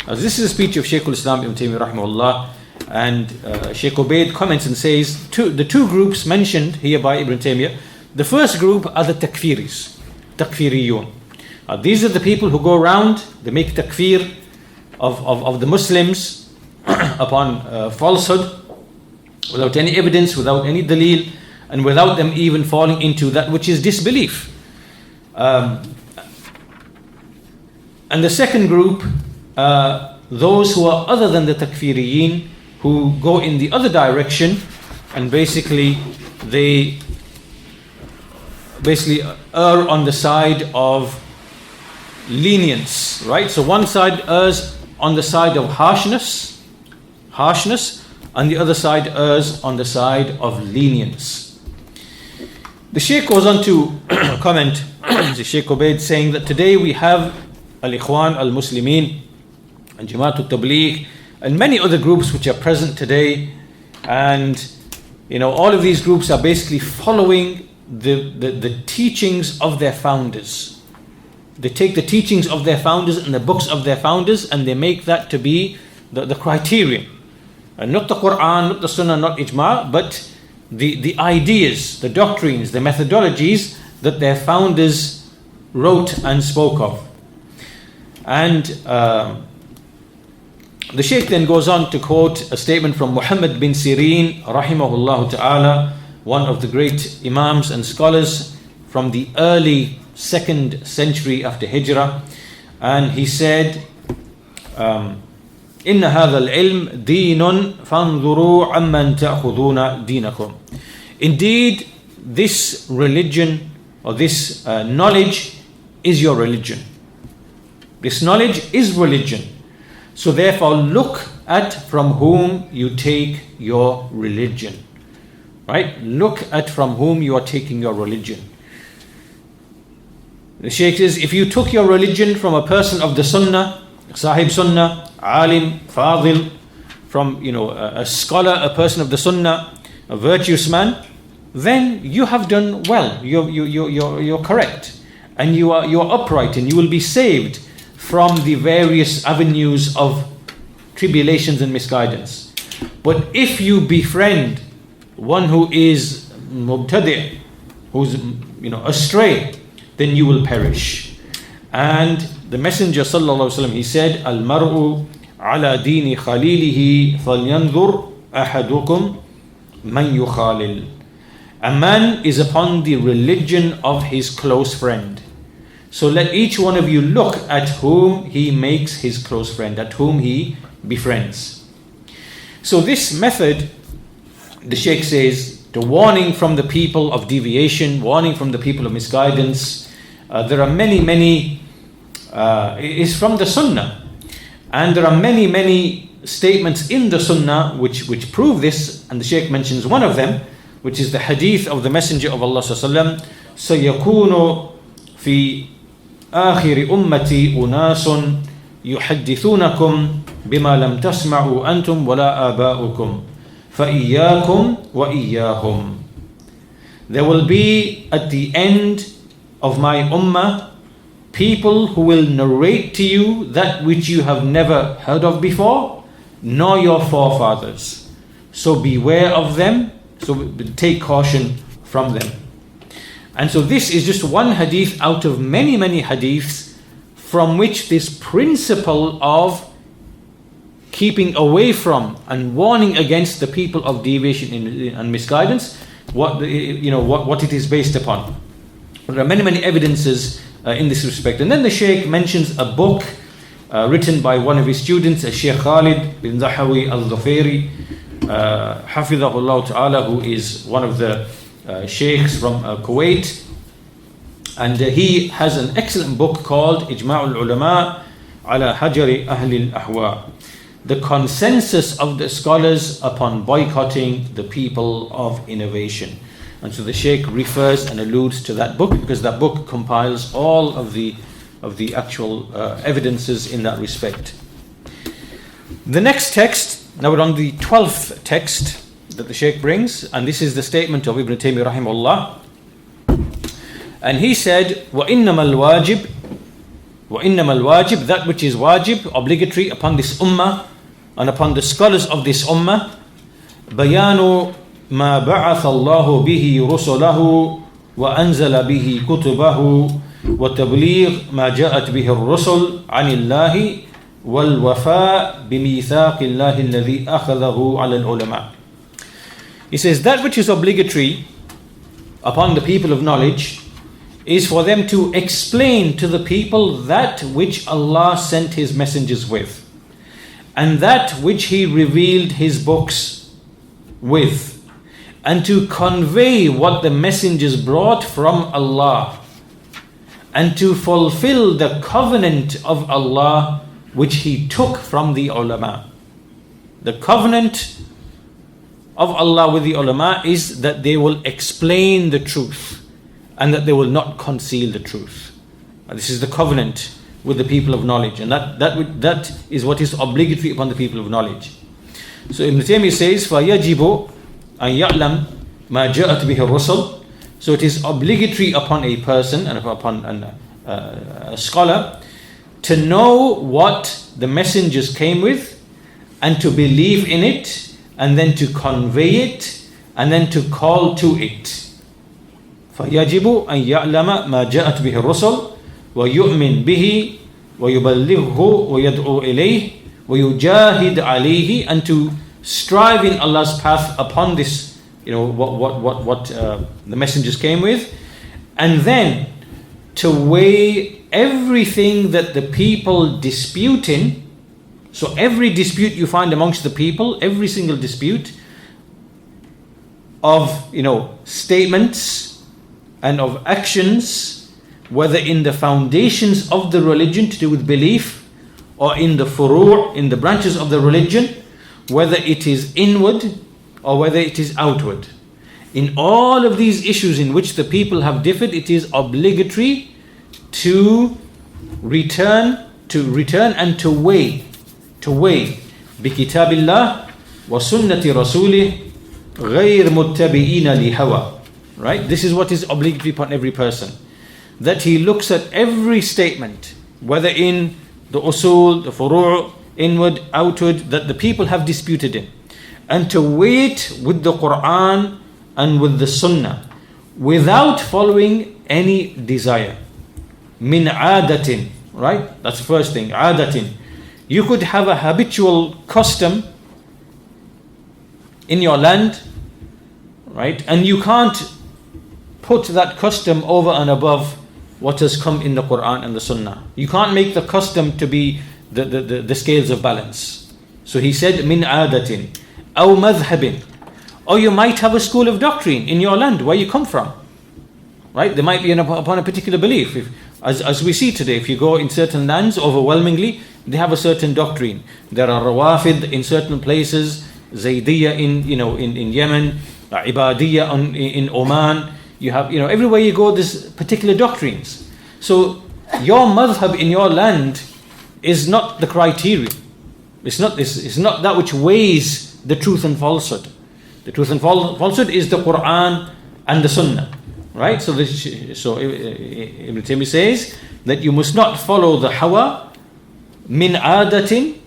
Now, this is a speech of Shaykh al-Islam Ibn Taymiyyah rahimahullah, and Shaykh Ubayd comments and says the two groups mentioned here by Ibn Taymiyyah, the first group are the takfiriyun. These are the people who go around, they make takfir of the Muslims upon falsehood, without any evidence, without any dalil, and without them even falling into that which is disbelief. And the second group, those who are other than the takfiriyin, who go in the other direction, and basically err on the side of lenience, right? So one side errs on the side of harshness, and the other side errs on the side of lenience. The Shaykh goes on to comment, the Shaykh Ubayd, saying that today we have Al-Ikhwan Al-Muslimin and Jamaat Al-Tabligh and many other groups which are present today, and all of these groups are basically following the teachings of their founders. They take the teachings of their founders and the books of their founders, and they make that to be the criterion. And not the Quran, not the Sunnah, not Ijma', but the ideas, the doctrines, the methodologies that their founders wrote and spoke of. And the Shaykh then goes on to quote a statement from Muhammad bin Sirin rahimahullah ta'ala, one of the great imams and scholars from the early 2nd century after Hijrah, and he said, إن هذا العلم دين فانظروا عمن تأخذون دينكم. Indeed, this religion or this knowledge is your religion. This knowledge is religion. So therefore look at from whom you take your religion. Right? Look at from whom you are taking your religion. The Shaykh says, if you took your religion from a person of the Sunnah, Sahib Sunnah, Alim, Fadil, from a scholar, a person of the Sunnah, a virtuous man, then you have done well. You're correct, and you are upright, and you will be saved from the various avenues of tribulations and misguidance. But if you befriend one who is mubtadi', who's astray, then you will perish. And the Messenger sallallahu alaihi wasallam, he said, "Al-mar'u ala dini khalilihi falyanzur ahadukum man yukhalil." A man is upon the religion of his close friend. So let each one of you look at whom he makes his close friend, at whom he befriends. So this method, the Shaykh says, the warning from the people of deviation, warning from the people of misguidance, there are many, is from the Sunnah. And there are many statements in the Sunnah which prove this, and the Shaykh mentions one of them, which is the hadith of the Messenger of Allah sallallahu alaihi wasallam, سَيَكُونُ فِي آخِرِ أُمَّتِي أُنَاسٌ يُحَدِّثُونَكُمْ بِمَا لَمْ تَسْمَعُوا أَنْتُمْ وَلَا آبَاؤُكُمْ فَإِيَّاكُمْ وَإِيَّاهُمْ. There will be at the end of my ummah people who will narrate to you that which you have never heard of before, nor your forefathers. So beware of them. So take caution from them. And so this is just one hadith out of many hadiths from which this principle of keeping away from and warning against the people of deviation and misguidance, what it is based upon. There are many evidences in this respect. And then the Shaykh mentions a book written by one of his students, Shaykh Khalid bin Zahawi al-Dhufayri, Hafidhahullah Ta'ala, who is one of the Shaykhs from Kuwait. And he has an excellent book called Ijma'ul Ulama ala Hajari Ahli al-Ahwa, the consensus of the scholars upon boycotting the people of innovation. And so the Shaykh refers and alludes to that book because that book compiles all of the actual evidences in that respect. The next text, now we're on the 12th text that the Shaykh brings, and this is the statement of Ibn Taymiyyah rahimahullah. And he said, وَإِنَّمَا الْوَاجِبِ, that which is wajib, obligatory upon this ummah and upon the scholars of this ummah, بَيَانُ مَا بَعَثَ اللَّهُ بِهِ رُسُلَهُ وَأَنزَلَ بِهِ كُتُبَهُ وَتَبْلِيغ مَا جَاءَتْ بِهِ الرُّسُلُ عَنِ اللَّهِ وَالْوَفَاء بِمِيثَاقِ اللَّهِ الَّذِي أَخَذَهُ عَلَى الْعُلَمَاءِ. He says that which is obligatory upon the people of knowledge is for them to explain to the people that which Allah sent His messengers with, and that which He revealed His books with, and to convey what the messengers brought from Allah, and to fulfill the covenant of Allah which He took from the ulama. The covenant of Allah with the ulama is that they will explain the truth and that they will not conceal the truth. This is the covenant with the people of knowledge, and that is what is obligatory upon the people of knowledge. So Ibn Taymiyyah says, فَيَجِبُ أَن يَعْلَمْ مَا جَاءَتْ بِهِ الرُّسُلُ. So it is obligatory upon a person and upon a scholar to know what the messengers came with, and to believe in it, and then to convey it, and then to call to it. فَيَجِبُ أَن يَعْلَمَ مَا جَاءَتْ بِهِ الرُّسُلُ وَيُؤْمِنْ بِهِ وَيُبَلِّغْهُ وَيَدْعُو إِلَيْهِ وَيُجَاهِدْ عَلَيْهِ, and to strive in Allah's path upon this, what the messengers came with, and then to weigh everything that the people dispute in. So every dispute you find amongst the people, every single dispute of statements and of actions, whether in the foundations of the religion to do with belief, or in the furu', in the branches of the religion, whether it is inward or whether it is outward. In all of these issues in which the people have differed, it is obligatory to return and to weigh بِكِتَابِ اللَّهِ وَسُنَّةِ رَسُولِهِ غَيْرْ مُتَّبِئِينَ لِهَوَى. Right? This is what is obligatory upon every person, that he looks at every statement, whether in the usul, the furu', inward, outward, that the people have disputed in, and to weigh it with the Quran and with the Sunnah, without following any desire. Min adatin, right? That's the first thing, adatin. You could have a habitual custom in your land, right? And you can't put that custom over and above what has come in the Quran and the Sunnah. You can't make the custom to be the scales of balance. So he said, min adatin, aw madhhabin. Or you might have a school of doctrine in your land where you come from. Right? They might be upon a particular belief. As we see today, if you go in certain lands, overwhelmingly, they have a certain doctrine. There are Rawafid in certain places, Zaydiyya in Yemen, Ibadiyya in Oman. You have, everywhere you go, there's particular doctrines. So your madhab in your land is not the criterion. It's not that which weighs the truth and falsehood. The truth and falsehood is the Quran and the Sunnah. Right? So Ibn Taymiyyah says that you must not follow the hawa min adatin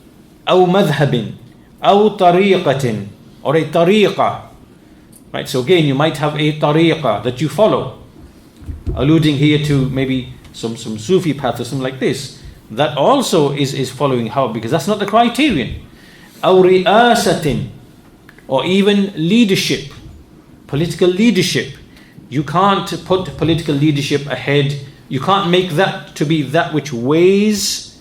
aw madhhabin aw tariqatin, or a tariqah. Right? So again, you might have a tariqah that you follow, alluding here to maybe some Sufi path or something like this. That also is following hawa, because that's not the criterion. Aw ri'asatin, or even leadership, political leadership. You can't put political leadership ahead. You can't make that to be that which weighs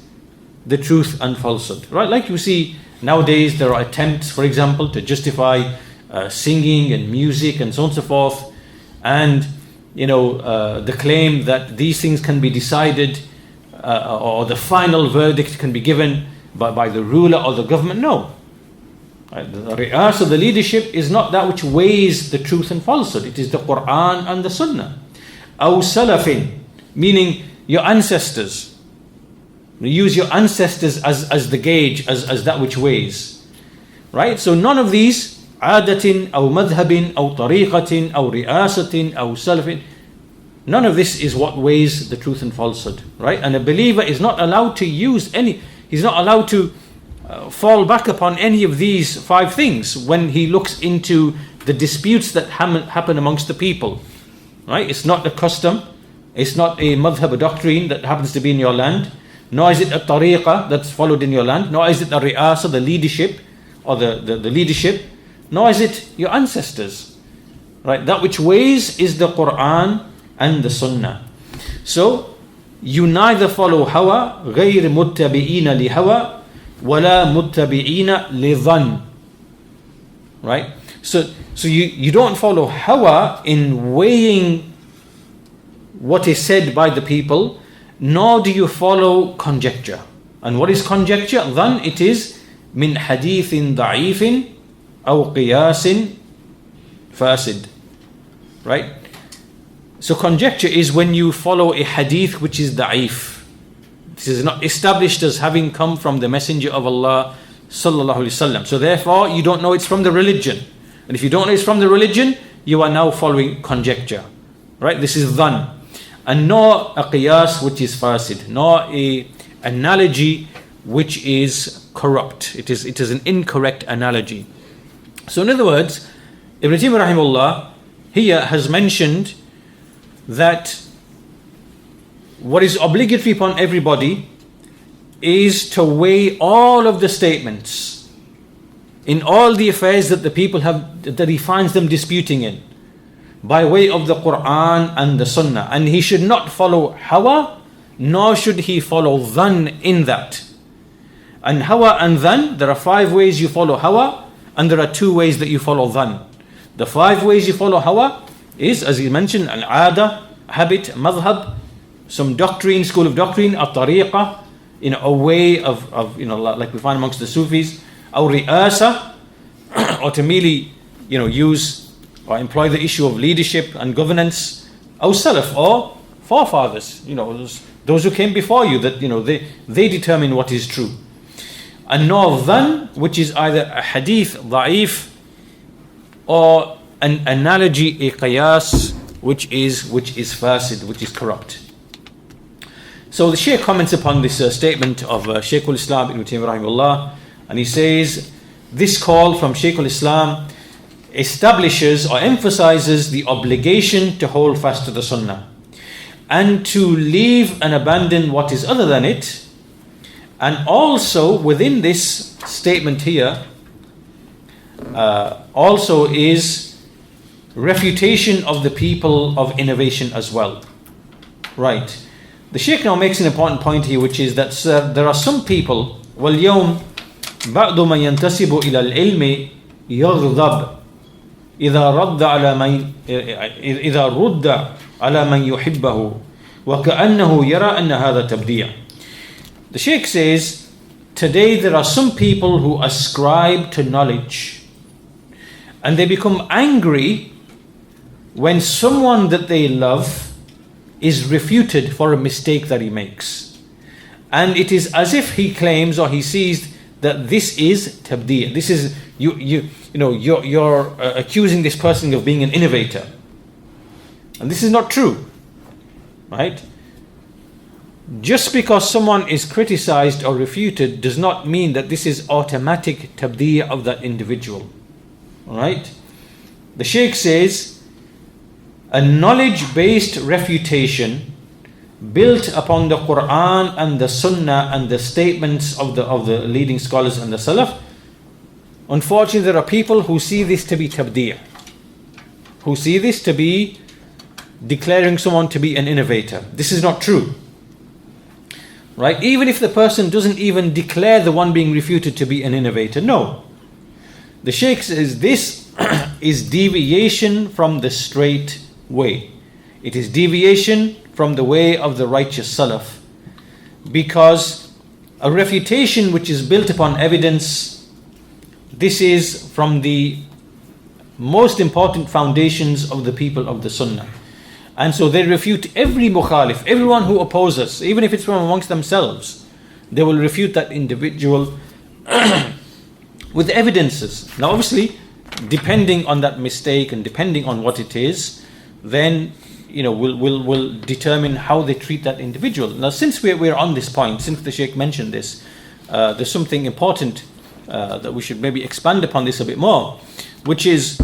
the truth and falsehood. Right? Like you see nowadays, there are attempts, for example, to justify singing and music and so on and so forth, and the claim that these things can be decided or the final verdict can be given by the ruler or the government. No. Right? The ri'asa, the leadership, is not that which weighs the truth and falsehood. It is the Quran and the Sunnah. Aw salafin, meaning your ancestors. You use your ancestors as the gauge, as that which weighs. Right? So none of these, adatin, aw madhhabin, aw tariqatin, aw ri'asatin, aw salafin, none of this is what weighs the truth and falsehood. Right? And a believer is not allowed to use he's not allowed to fall back upon any of these five things when he looks into the disputes that happen amongst the people. Right? It's not a custom, it's not a madhhab, a doctrine that happens to be in your land, nor is it a tariqah that's followed in your land, nor is it a ri'asa, the leadership, or the leadership, nor is it your ancestors. Right? That which weighs is the Quran and the Sunnah. So you neither follow hawa, غير متبعين لهوى ولا متبعين لظن. Right? So you don't follow hawa in weighing what is said by the people, nor do you follow conjecture. And what is conjecture? Then it is min hadithin da'ifin aw qiyasin fasid. Right? So conjecture is when you follow a hadith which is da'if. This is not established as having come from the Messenger of Allah sallallahu alaihi wasallam. So therefore you don't know it's from the religion. And if you don't know it's from the religion, you are now following conjecture. Right? This is dhan. And nor a qiyas which is fasid, nor a analogy which is corrupt. It is an incorrect analogy. So in other words, Ibn Taymiyyah rahimahullah here has mentioned that what is obligatory upon everybody is to weigh all of the statements in all the affairs that the people have, that he finds them disputing in, by way of the Quran and the Sunnah. And he should not follow hawa, nor should he follow dhan in that. And hawa and dhan, there are 5 ways you follow hawa, and there are 2 ways that you follow dhan. The 5 ways you follow hawa is, as he mentioned, al-ada, habit, madhhab, some doctrine, school of doctrine, a tariqah, a way of like we find amongst the Sufis, or ri'asa, or to merely, use or employ the issue of leadership and governance, or salaf, or forefathers, those who came before you, that they determine what is true. And nor dhan, which is either a hadith da'if or an analogy, a qiyas, which is fasid, which is corrupt. So the Shaykh comments upon this statement of Shaykh al-Islam Ibn Taymiyyah rahimahullah, and he says, this call from Shaykh al-Islam establishes or emphasizes the obligation to hold fast to the Sunnah and to leave and abandon what is other than it. And also within this statement here, also is refutation of the people of innovation as well. Right. The Shaykh now makes an important point here, which is that there are some people, وَالْيَوْمِ بَعْضُ مَنْ يَنْتَسِبُ إِلَى الْعِلْمِ يَغْضَبْ إذا رُدَّ على من يحبه وكأنه يرى أن هذا تبديع. The Shaykh says, today there are some people who ascribe to knowledge and they become angry when someone that they love is refuted for a mistake that he makes. And it is as if he claims or he sees that this is tabdi'. This is you're accusing this person of being an innovator. And this is not true. Right? Just because someone is criticized or refuted does not mean that this is automatic tabdi' of that individual. Alright? The Shaykh says, a knowledge-based refutation built upon the Quran and the Sunnah and the statements of the leading scholars and the Salaf, unfortunately there are people who see this to be tabdi', who see this to be declaring someone to be an innovator. This is not true. Right? Even if the person doesn't even declare the one being refuted to be an innovator, no. The Shaykh says this is deviation from the straight way. It is deviation from the way of the righteous Salaf. Because a refutation which is built upon evidence, this is from the most important foundations of the people of the Sunnah. And so they refute every mukhalif, everyone who opposes, even if it's from amongst themselves. They will refute that individual with evidences. Now obviously, depending on that mistake and depending on what it is, then will determine how they treat that individual. Now since we're on this point, since the Shaykh mentioned this, there's something important that we should maybe expand upon this a bit more, which is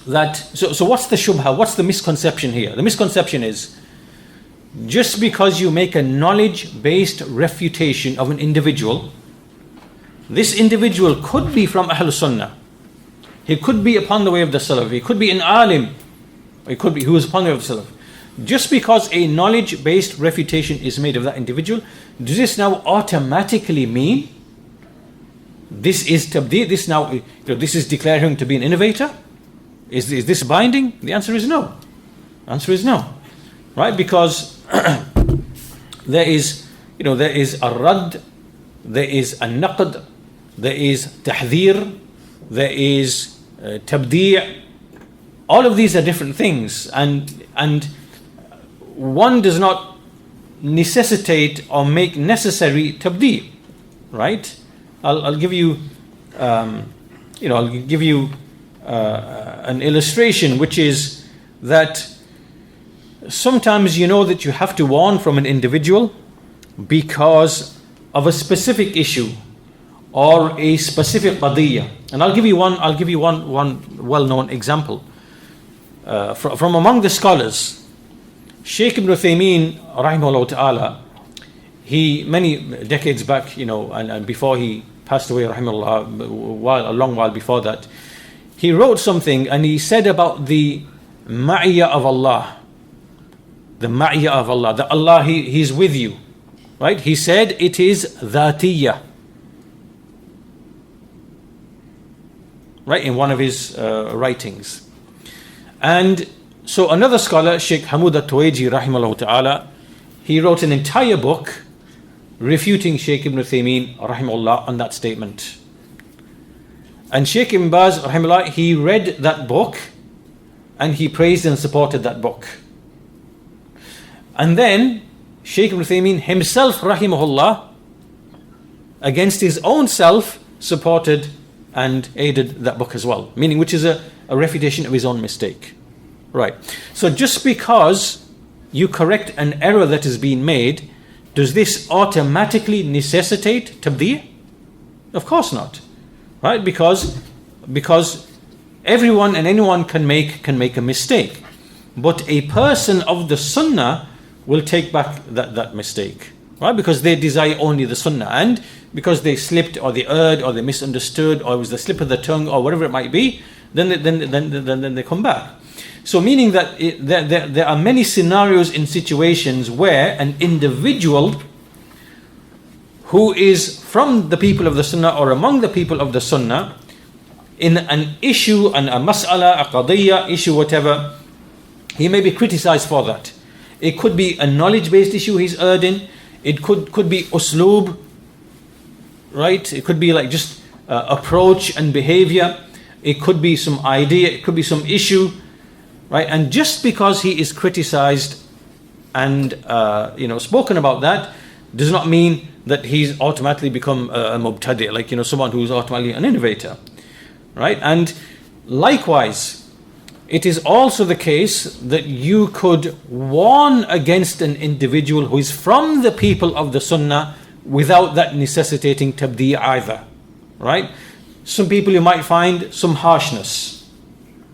that, so what's the shubha, what's the misconception here? The misconception is, just because you make a knowledge-based refutation of an individual, this individual could be from Ahlul Sunnah, he could be upon the way of the Salaf, he could be an alim, he could be who is upon the way of the Salaf. Just because a knowledge-based refutation is made of that individual, does this now automatically mean this is tabdi', this now, this is declaring him to be an innovator? Is this binding? The answer is no. The answer is no. Right? Because there is a rad, there is a naqd, there is tahdhir, there is tabdi'. All of these are different things, and one does not necessitate or make necessary tabdi'. Right? I'll give you an illustration, which is that sometimes you know that you have to warn from an individual because of a specific issue or a specific qadiyya. And I'll give you one well-known example from among the scholars. Shaykh Ibn Uthaymeen rahimahullah ta'ala, he many decades back, and before he passed away rahimahullah, a long while before that, he wrote something and he said about the ma'iyah of Allah. The ma'iyah of Allah. That Allah, He's with you. Right? He said it is dhatiyah. Right? In one of his writings. And so another scholar, Shaykh Hamoud al-Tuwaiji rahimahullah ta'ala, he wrote an entire book refuting Shaykh Ibn Uthaymeen rahimahullah on that statement. And Shaykh Ibn Baz rahimahullah, he read that book and he praised and supported that book. And then Shaykh Ibn Uthaymeen himself rahimahullah, against his own self, supported and aided that book as well, meaning which is a refutation of his own mistake. Right. So just because you correct an error that has been made, does this automatically necessitate tabdi'? Of course not. Right? Because everyone and anyone can make a mistake. But a person of the Sunnah will take back that mistake. Right? Because they desire only the Sunnah, and because they slipped or they erred or they misunderstood or it was the slip of the tongue or whatever it might be, then they come back. So meaning that there are many scenarios in situations where an individual who is from the people of the Sunnah or among the people of the Sunnah in an issue, a mas'ala, a qadiyya, issue, whatever, he may be criticized for that. It could be a knowledge-based issue he's erred in. It could be usloob, right? It could be like just approach and behavior. It could be some idea. It could be some issue, right? And just because he is criticized and spoken about, that does not mean that he's automatically become a mubtadi', like someone who's automatically an innovator, right? And likewise, it is also the case that you could warn against an individual who is from the people of the Sunnah without that necessitating tabdi' either, right? Some people you might find some harshness,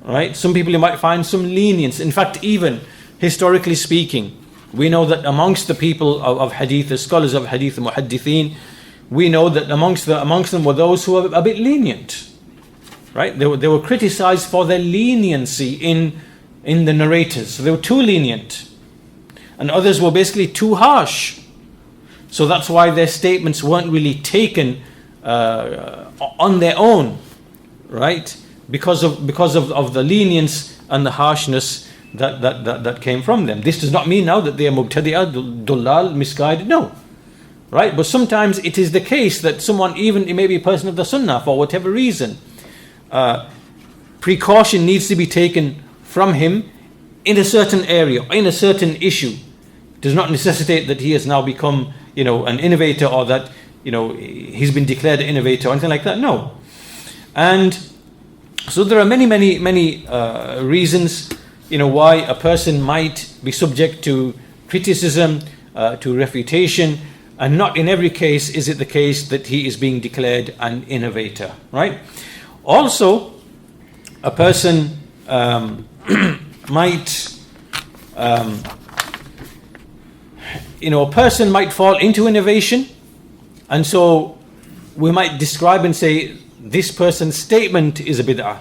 right? Some people you might find some lenience. In fact, even historically speaking, we know that amongst the people of hadith, the scholars of hadith, the muhaddithin, we know that amongst them were those who were a bit lenient. Right? They were criticized for their leniency in the narrators. So they were too lenient. And others were basically too harsh. So that's why their statements weren't really taken on their own, right? Because of the lenience and the harshness that came from them. This does not mean now that they are mubtadi'ah, dullal, misguided. No. Right? But sometimes it is the case that someone, even it may be a person of the Sunnah for whatever reason, precaution needs to be taken from him in a certain area, in a certain issue. Does not necessitate that he has now become, an innovator, or that, he's been declared an innovator or anything like that. No. And so there are many reasons, why a person might be subject to criticism, to refutation, and not in every case is it the case that he is being declared an innovator, right? Also, a person might, a person might fall into innovation, and so we might describe and say this person's statement is a bid'ah,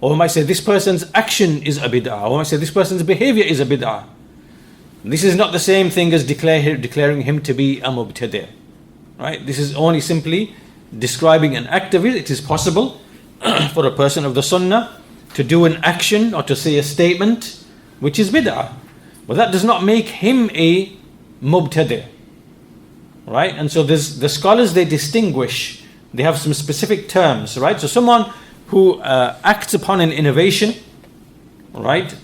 or we might say this person's action is a bid'ah, or we might say this person's behavior is a bid'ah. This is not the same thing as declaring him to be a mubtadi', right? This is only simply describing an act of it. It is possible for a person of the Sunnah to do an action or to say a statement which is bid'ah, but that does not make him a mubtadi', right? And so the scholars, they distinguish, they have some specific terms, right? So someone who acts upon an innovation, right,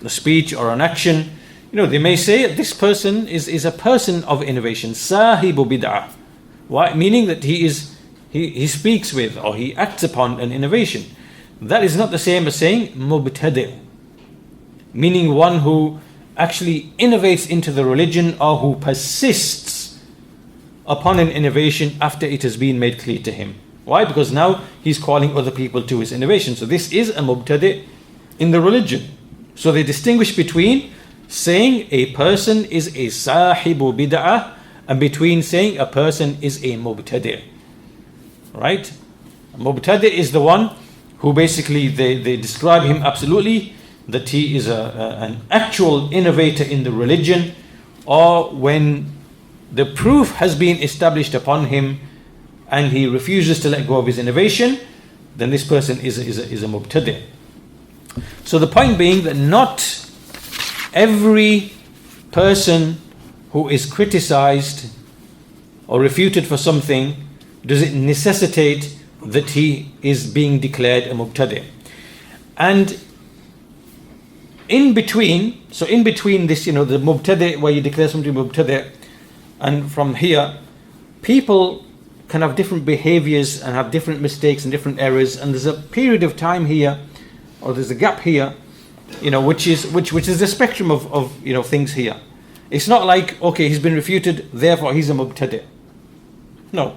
a speech or an action, they may say this person is a person of innovation, sahibu bid'ah. Why? Meaning that he speaks with or he acts upon an innovation. That is not the same as saying mubtadi', meaning one who actually innovates into the religion or who persists upon an innovation after it has been made clear to him. Why? Because now he's calling other people to his innovation. So this is a mubtadi' in the religion. So they distinguish between saying a person is a sahibu bid'ah and between saying a person is a mubtadi'. Right? A mubtadi' is the one who basically they describe him absolutely that he is an actual innovator in the religion, or when the proof has been established upon him and he refuses to let go of his innovation, then this person is a mubtadi'. So the point being that not every person who is criticized or refuted for something does it necessitate that he is being declared a mubtadi'. And in between this, the mubtadi', where you declare somebody mubtadi', and from here, people can have different behaviors and have different mistakes and different errors, and there's a period of time here, or there's a gap here, which is the spectrum of things here. It's not like, okay, he's been refuted, therefore he's a mubtadi'. No.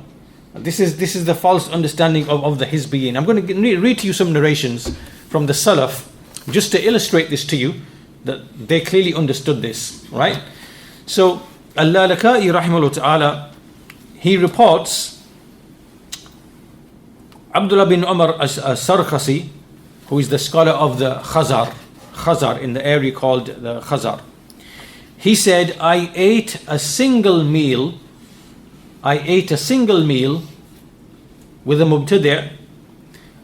This is the false understanding of the Hizbiyin. I'm going to read to you some narrations from the Salaf just to illustrate this to you, that they clearly understood this, right? So Al-Lalaka'i rahimahullah ta'ala, he reports Abdullah bin Umar as-Sarqasi who is the scholar of the Khazar in the area called the Khazar. He said, I ate a single meal with a mubtadi',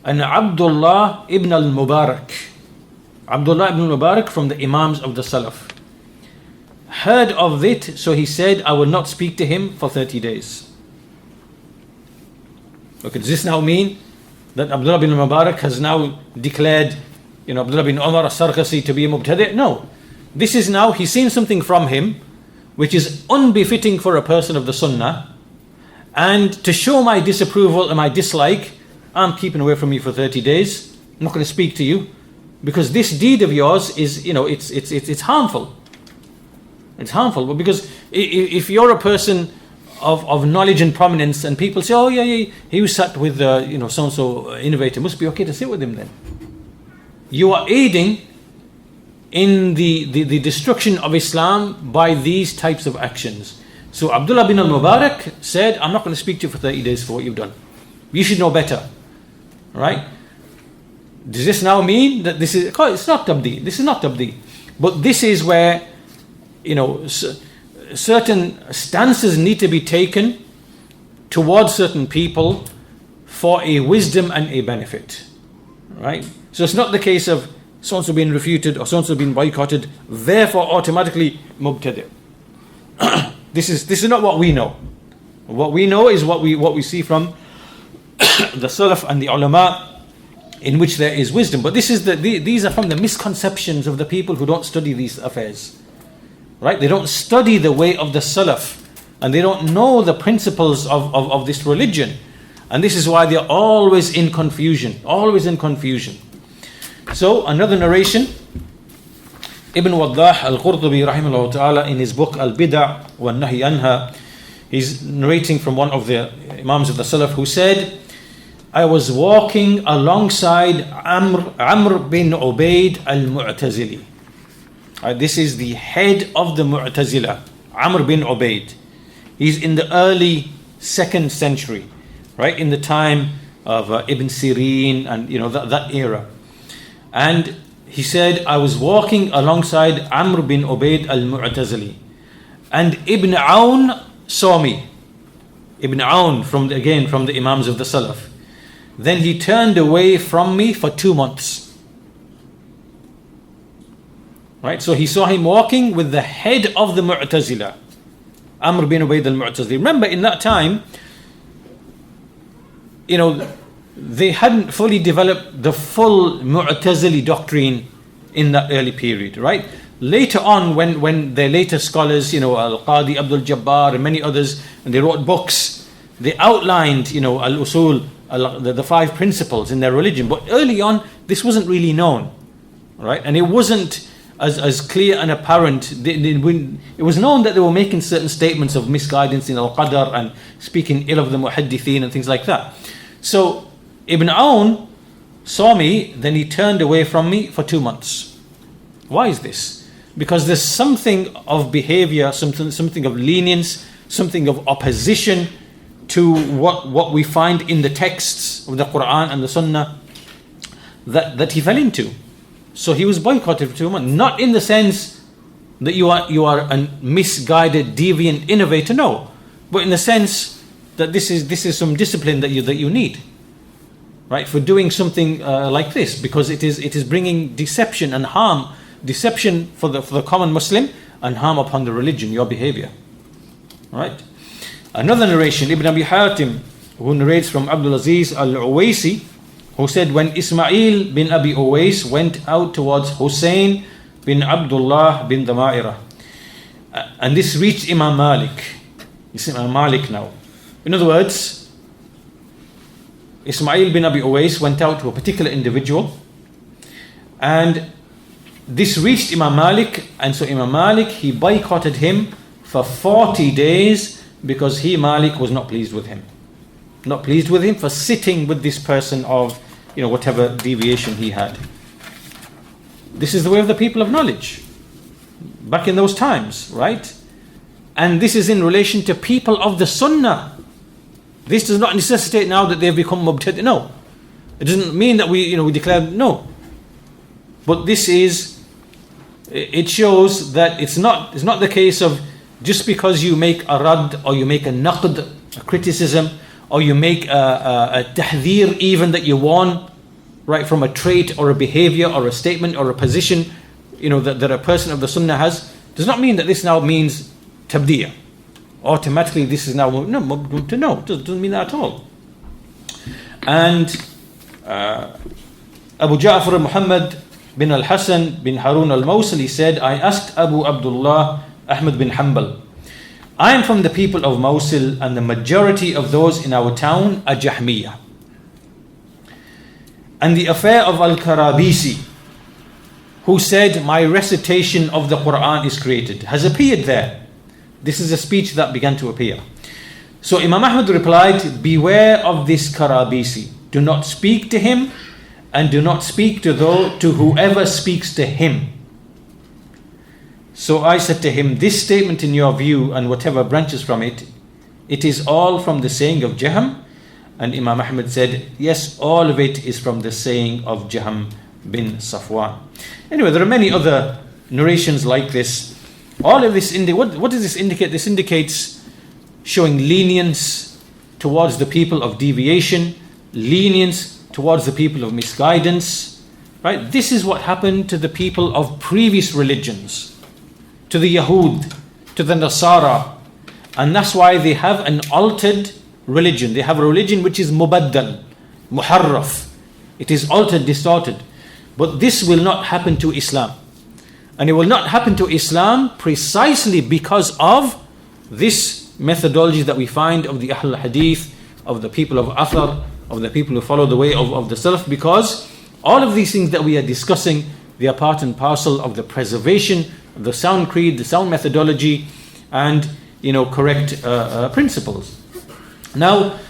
and Abdullah ibn al-Mubarak from the Imams of the Salaf heard of it, so he said, I will not speak to him for 30 days. Okay, does this now mean that Abdullah bin Mubarak has now declared, Abdullah bin Umar as-Sarkasi to be a mubtadi'? No. This is now, he's seen something from him which is unbefitting for a person of the Sunnah, and to show my disapproval and my dislike, I'm keeping away from you for 30 days. I'm not going to speak to you because this deed of yours is, it's harmful. It's harmful, but because if you're a person of knowledge and prominence, and people say, oh yeah, he was sat with so-and-so innovator, must be okay to sit with him then. You are aiding in the destruction of Islam by these types of actions. So Abdullah bin al-Mubarak said, I'm not going to speak to you for 30 days for what you've done. You should know better. Right? Does this now mean that this is, it's not tabdi. This is not tabdi. But this is where, certain stances need to be taken towards certain people for a wisdom and a benefit. Right? So it's not the case of so-and-so being refuted or so-and-so being boycotted, therefore automatically mubtadi'. This is not what we know. What we know is what we see from the Salaf and the ulama, in which there is wisdom. But these are from the misconceptions of the people who don't study these affairs. Right? They don't study the way of the Salaf, and they don't know the principles of this religion. And this is why they're always in confusion. So another narration, Ibn Waddah al-Qurtubi rahimahullah ta'ala, in his book Al-Bid'a wa Nahi Anha, he's narrating from one of the Imams of the Salaf who said, I was walking alongside Amr bin Ubayd al-Mu'tazili. This is the head of the Mu'tazila, Amr bin Ubayd. He's in the early 2nd century, right, in the time of Ibn Sirin and that era. And he said, I was walking alongside Amr bin Ubayd al-Mu'tazili, and Ibn Awn saw me. Ibn Awn, from the Imams of the Salaf. Then he turned away from me for 2 months. Right, so he saw him walking with the head of the Mu'tazila, Amr bin Ubayd al-Mu'tazili. Remember, in that time, they hadn't fully developed the full Mu'tazili doctrine in that early period, right? Later on, when their later scholars, Al-Qadi Abdul Jabbar and many others, and they wrote books, they outlined, Al-Usul, the 5 principles in their religion. But early on, this wasn't really known, right? And it wasn't as clear and apparent. It was known that they were making certain statements of misguidance in Al-Qadr and speaking ill of the Muhaddithin and things like that. So Ibn Awn saw me, then he turned away from me for 2 months. Why is this? Because there's something of behavior, something of lenience, something of opposition to what we find in the texts of the Quran and the Sunnah that he fell into. So he was boycotted for 2 months. Not in the sense that you are a misguided, deviant innovator, no. But in the sense that this is some discipline that you need, right, for doing something like this, because it is bringing deception and harm, deception for the common Muslim, and harm upon the religion, your behavior. Right? Another narration, Ibn Abi Hatim, who narrates from Abdul Aziz al-Uwaisi, who said, when Ismail bin Abi Uwais went out towards Hussein bin Abdullah bin Dama'ira, and this reached Imam Malik. It's Imam Malik now. In other words, Ismail bin Abi Uwais went out to a particular individual, and this reached Imam Malik, and so Imam Malik, he boycotted him for 40 days because Malik was not pleased with him. Not pleased with him for sitting with this person of, whatever deviation he had. This is the way of the people of knowledge back in those times, right? And this is in relation to people of the Sunnah. This does not necessitate now that they've become mubtadi'. No. It doesn't mean that we declare, no. But it shows that it's not the case of just because you make a rad, or you make a naqd, a criticism, or you make a tahdhir even, that you warn, right, from a trait or a behavior or a statement or a position, that a person of the sunnah has, does not mean that this now means tabdiya. Automatically this is now no, doesn't mean that at all. And Abu Ja'far Muhammad bin al-Hasan bin Harun al-Mawsili said, I asked Abu Abdullah Ahmad bin Hanbal, I am from the people of Mosul, and the majority of those in our town are Jahmiyyah. And the affair of Al-Karabisi, who said, my recitation of the Quran is created, has appeared there. This is a speech that began to appear. So Imam Ahmad replied, beware of this Karabisi. Do not speak to him, and do not speak to whoever speaks to him. So I said to him, this statement in your view, and whatever branches from it, it is all from the saying of Jahm? And Imam Ahmad said, yes, all of it is from the saying of Jahm bin Safwan. Anyway, there are many other narrations like this. All of this, what does this indicate? This indicates showing lenience towards the people of deviation, lenience towards the people of misguidance, right? This is what happened to the people of previous religions, to the Yahud, to the Nasara, and that's why they have an altered religion. They have a religion which is mubaddal, muharraf. It is altered, distorted. But this will not happen to Islam. And it will not happen to Islam precisely because of this methodology that we find of the Ahl Hadith, of the people of Athar, of the people who follow the way of the Salaf, because all of these things that we are discussing, they are part and parcel of the preservation of the sound creed, the sound methodology, and correct principles. Now,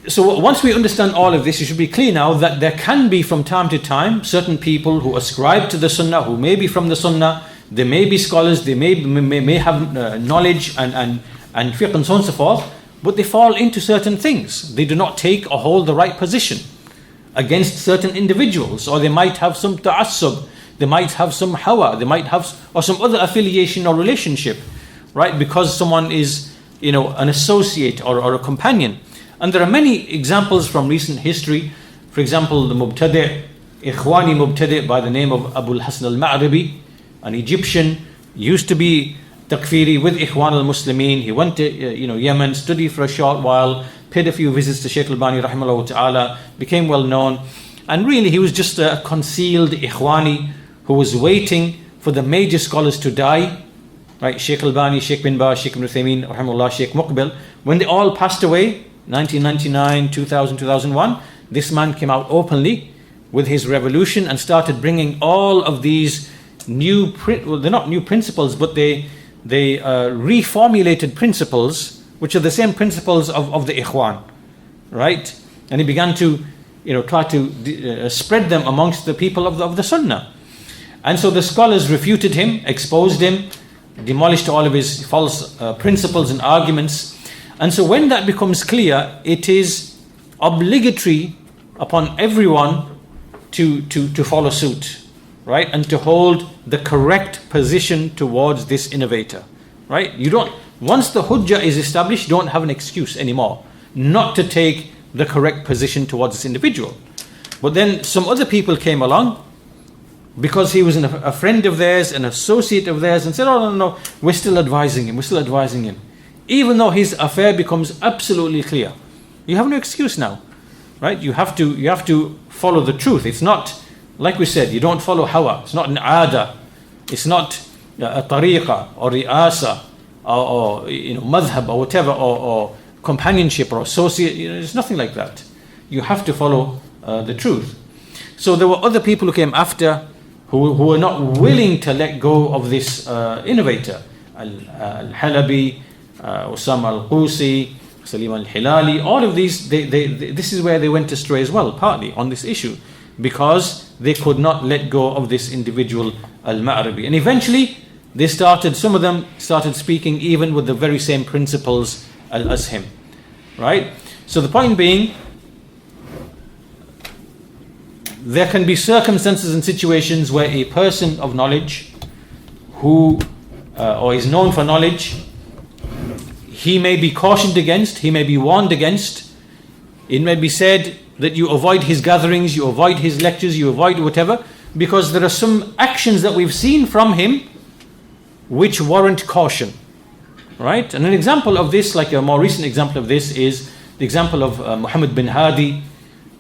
so once we understand all of this, it should be clear now that there can be from time to time certain people who ascribe to the Sunnah, who may be from the Sunnah, they may be scholars, they may have knowledge and fiqh and so on and so forth, but they fall into certain things. They do not take or hold the right position against certain individuals, or they might have some ta'assub, they might have some hawa, they might have or some other affiliation or relationship, right? Because someone is an associate or a companion. And there are many examples from recent history. For example, the Mubtadi', Ikhwani Mubtadi' by the name of Abu Hasan al-Ma'ribi, an Egyptian, used to be takfiri with Ikhwan al-Muslimin. He went to Yemen, studied for a short while, paid a few visits to Shaykh al-Bani rahimahullah ta'ala, became well known. And really he was just a concealed Ikhwani who was waiting for the major scholars to die, right? Shaykh al-Bani, Shaykh bin Baz, Shaykh ibn Uthaymeen rahimahullah, Shaykh Muqbil. When they all passed away, 1999, 2000, 2001, this man came out openly with his revolution and started bringing all of these they're not new principles, but they reformulated principles, which are the same principles of the Ikhwan, right? And he began to try to spread them amongst the people of the Sunnah. And so the scholars refuted him, exposed him, demolished all of his false principles and arguments. And so when that becomes clear, it is obligatory upon everyone to follow suit, right? And to hold the correct position towards this innovator, right? Once the hujjah is established, you don't have an excuse anymore not to take the correct position towards this individual. But then some other people came along, because he was a friend of theirs, an associate of theirs, and said, oh no, we're still advising him. Even though his affair becomes absolutely clear. You have no excuse now, right? You have to follow the truth. It's not, like we said, you don't follow hawa. It's not an aada. It's not a tariqa or ri'asa or madhab or whatever, or companionship or associate. There's nothing like that. You have to follow the truth. So there were other people who came after who were not willing to let go of this innovator. Al-Halabi, Usama al-Qusi, Salim al-Hilali, all of these, this is where they went astray as well, partly on this issue, because they could not let go of this individual al-Ma'ribi. And eventually, some of them started speaking even with the very same principles as him, right? So the point being, there can be circumstances and situations where a person of knowledge who or is known for knowledge, he may be cautioned against, he may be warned against. It may be said that you avoid his gatherings, you avoid his lectures, you avoid whatever, because there are some actions that we've seen from him which warrant caution, right? And an example of this, like a more recent example of this, is the example of Muhammad bin Hadi,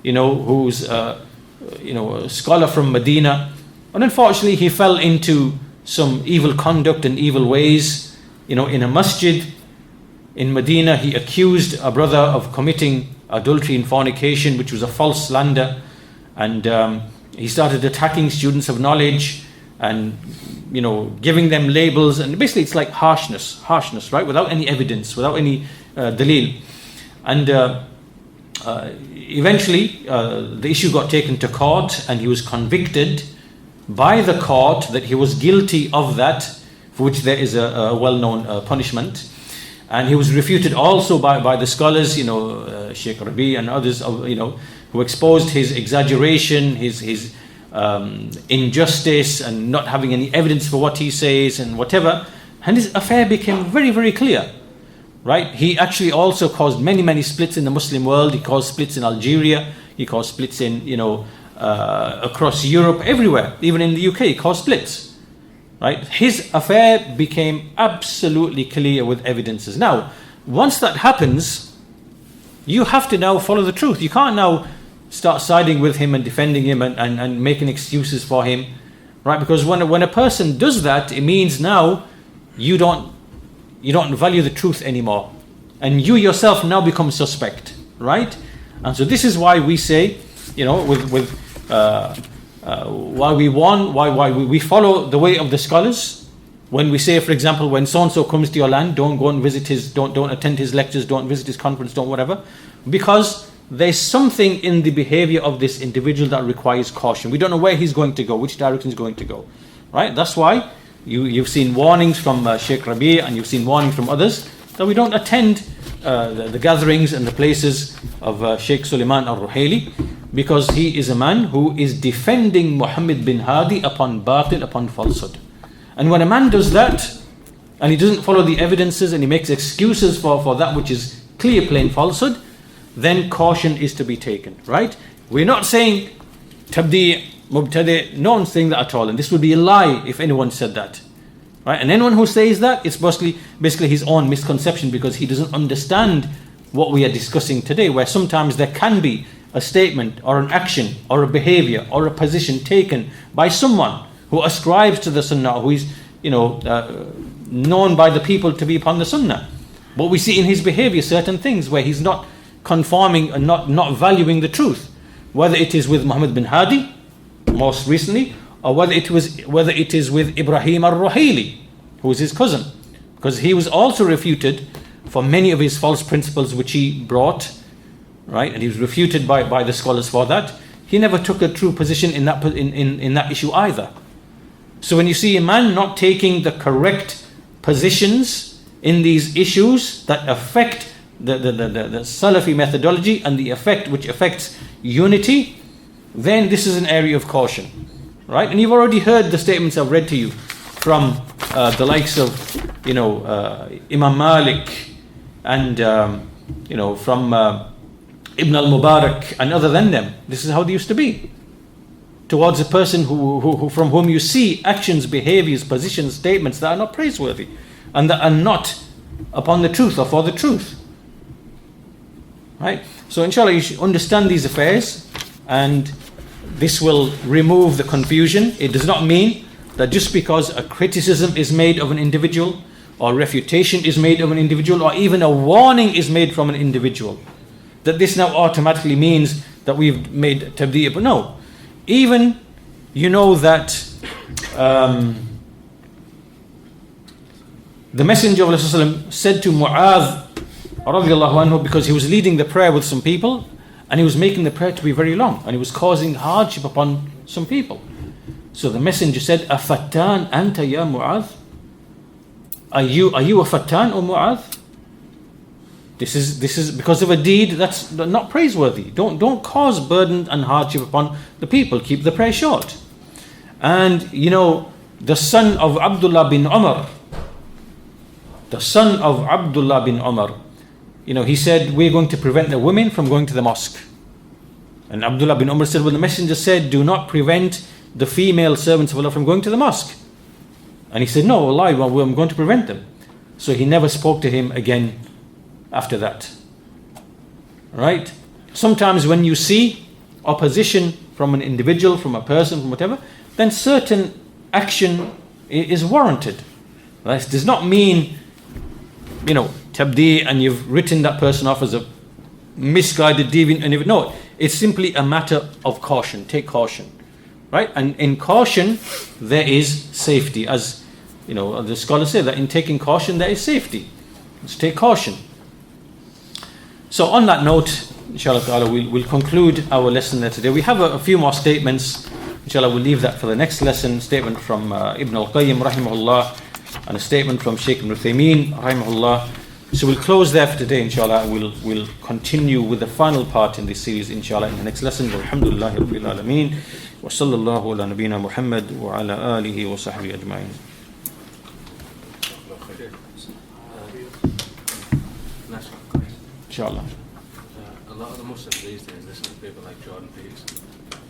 who's a scholar from Medina, and unfortunately he fell into some evil conduct and evil ways. In a masjid in Medina, he accused a brother of committing adultery and fornication, which was a false slander, and he started attacking students of knowledge and giving them labels, and basically it's like harshness, right, without any evidence, without any dalil. And eventually the issue got taken to court, and he was convicted by the court that he was guilty of that, for which there is a well-known punishment. And he was refuted also by the scholars, Shaykh Rabi and others, who exposed his exaggeration, his injustice, and not having any evidence for what he says and whatever. And his affair became very, very clear, right? He actually also caused many, many splits in the Muslim world. He caused splits in Algeria. He caused splits in, across Europe, everywhere. Even in the UK, he caused splits. Right? His affair became absolutely clear with evidences. Now, once that happens, you have to now follow the truth. You can't now start siding with him and defending him and making excuses for him, right? Because when a person does that, it means now you don't value the truth anymore, and you yourself now become suspect, right? And so this is why we say, why we warn, why we follow the way of the scholars. When we say, for example, when so-and-so comes to your land, don't go and visit don't attend his lectures, don't visit his conference, don't whatever, because there's something in the behavior of this individual that requires caution. We don't know where he's going to go, which direction he's going to go, right? That's why you've seen warnings from Shaykh Rabi, and you've seen warnings from others that we don't attend the gatherings and the places of Shaykh Sulaiman al-Ruhaili, because he is a man who is defending Muhammad bin Hadi upon batil, upon falsehood. And when a man does that, and he doesn't follow the evidences, and he makes excuses for that which is clear, plain falsehood, then caution is to be taken, right? We're not saying tabdi, mubtadi, no one's saying that at all, and this would be a lie if anyone said that, right? And anyone who says that, it's basically his own misconception, because he doesn't understand what we are discussing today, where sometimes there can be a statement or an action or a behavior or a position taken by someone who ascribes to the sunnah, who is known by the people to be upon the sunnah, but we see in his behavior certain things where he's not conforming and not valuing the truth, whether it is with Muhammad bin Hadi most recently, or whether it is with Ibrahim al-Ruhaili, who is his cousin, because he was also refuted for many of his false principles which he brought, right? And he was refuted by the scholars for that. He never took a true position in that issue either. So when you see a man not taking the correct positions in these issues that affect the Salafi methodology and the effect which affects unity, then this is an area of caution, right? And you've already heard the statements I've read to you from the likes of Imam Malik and from Ibn al-Mubarak and other than them. This is how they used to be towards a person who from whom you see actions, behaviors, positions, statements that are not praiseworthy and that are not upon the truth or for the truth, right? So inshallah you should understand these affairs, and this will remove the confusion. It does not mean that just because a criticism is made of an individual, or refutation is made of an individual, or even a warning is made from an individual, that this now automatically means that we've made tabdi'. But no, even that the Messenger of Allah said to Mu'adh radiallahu anhu, because he was leading the prayer with some people, and he was making the prayer to be very long, and he was causing hardship upon some people. So the Messenger said, "Afattan anta ya Mu'adh? Are you a fattan, O Mu'adh?" This is because of a deed that's not praiseworthy. Don't cause burden and hardship upon the people. Keep the prayer short. And the son of Abdullah bin Umar, he said, we're going to prevent the women from going to the mosque. And Abdullah bin Umar said, well, the messenger said, do not prevent the female servants of Allah from going to the mosque. And he said, no, Allah, I'm going to prevent them. So he never spoke to him again after that. Right? Sometimes when you see opposition from an individual, from a person, from whatever, then certain action is warranted. Right? It does not mean, tabdi, and you've written that person off as a misguided deviant. And no, it's simply a matter of caution. Take caution. Right? And in caution, there is safety. As the scholars say that in taking caution, there is safety. Let's take caution. So on that note, inshallah ta'ala, we'll conclude our lesson there today. We have a few more statements. Inshallah, we'll leave that for the next lesson. Statement from Ibn Al-Qayyim, rahimahullah, and a statement from Shaykh Ibn Uthaymeen, rahimahullah. So we'll close there for today, inshallah. We'll continue with the final part in this series, inshallah, in the next lesson. Alhamdulillah, Rabbil Alameen. Wa sallallahu ala nabiyyina Muhammad wa ala alihi wa sahbihi ajma'in. Inshallah. A lot of the Muslims these days listen to people like Jordan Peterson.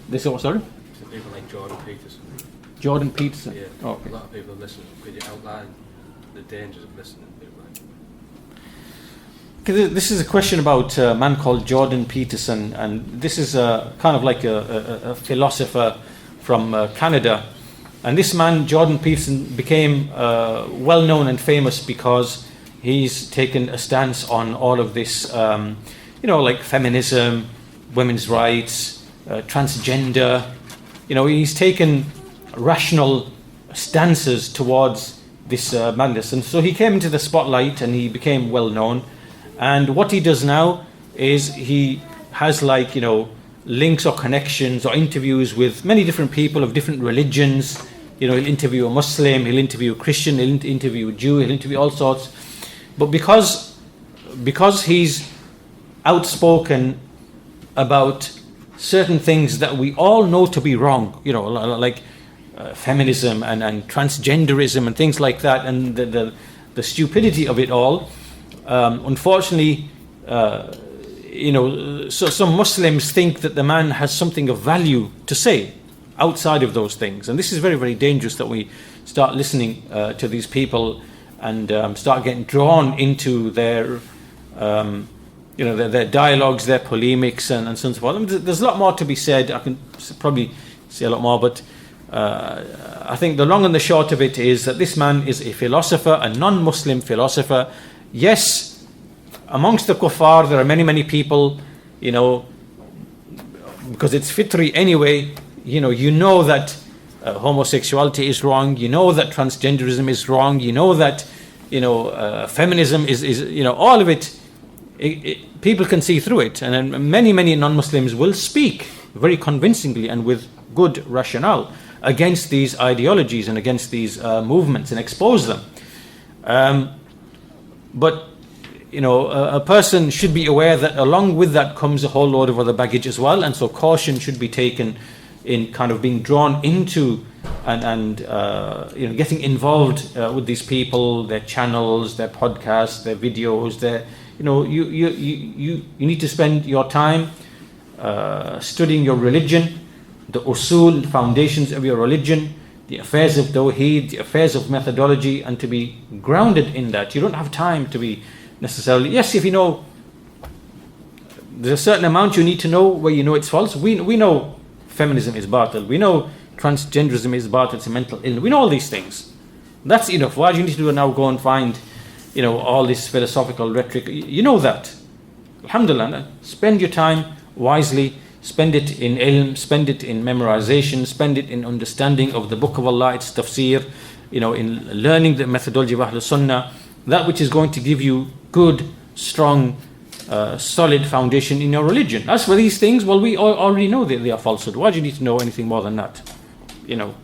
This is sorry? To people like Jordan Peterson. Jordan Peterson. Yeah. Oh, okay. A lot of people listen. Could you outline the dangers of listening to people like that? This is a question about a man called Jordan Peterson, and this is kind of like a philosopher from Canada. And this man, Jordan Peterson, became well known and famous because he's taken a stance on all of this, like feminism, women's rights, transgender. He's taken rational stances towards this madness. And so he came into the spotlight and he became well known. And what he does now is he has links or connections or interviews with many different people of different religions. He'll interview a Muslim, he'll interview a Christian, he'll interview a Jew, he'll interview all sorts. But because he's outspoken about certain things that we all know to be wrong, like feminism and transgenderism and things like that, and the stupidity of it all, unfortunately, so some Muslims think that the man has something of value to say outside of those things. And this is very, very dangerous, that we start listening to these people and start getting drawn into their their dialogues, their polemics, and so on and so forth. I mean, there's a lot more to be said. I can probably say a lot more, but I think the long and the short of it is that this man is a philosopher, a non-Muslim philosopher. Yes, amongst the kuffar there are many, many people, because it's fitri anyway, you that homosexuality is wrong, that transgenderism is wrong, that feminism is all of it, people can see through it, and many, many non-Muslims will speak very convincingly and with good rationale against these ideologies and against these movements and expose them. But a person should be aware that along with that comes a whole load of other baggage as well, and so caution should be taken in kind of being drawn into and getting involved with these people, their channels, their podcasts, their videos. You need to spend your time studying your religion, the usul, foundations of your religion, the affairs of tawheed, the affairs of methodology, and to be grounded in that. You don't have time to be necessarily, yes, if there's a certain amount you need to know where it's false. We know feminism is batil. We know transgenderism is batil, it's a mental illness. We know all these things. That's enough. Why do you need to do now go and find, all this philosophical rhetoric? You know that. Alhamdulillah. Spend your time wisely. Spend it in ilm, spend it in memorization, spend it in understanding of the Book of Allah, its tafsir, in learning the methodology of Ahlul Sunnah, that which is going to give you good, strong, solid foundation in your religion. As for these things, well, we already know that they are falsehood. Why do you need to know anything more than that? We know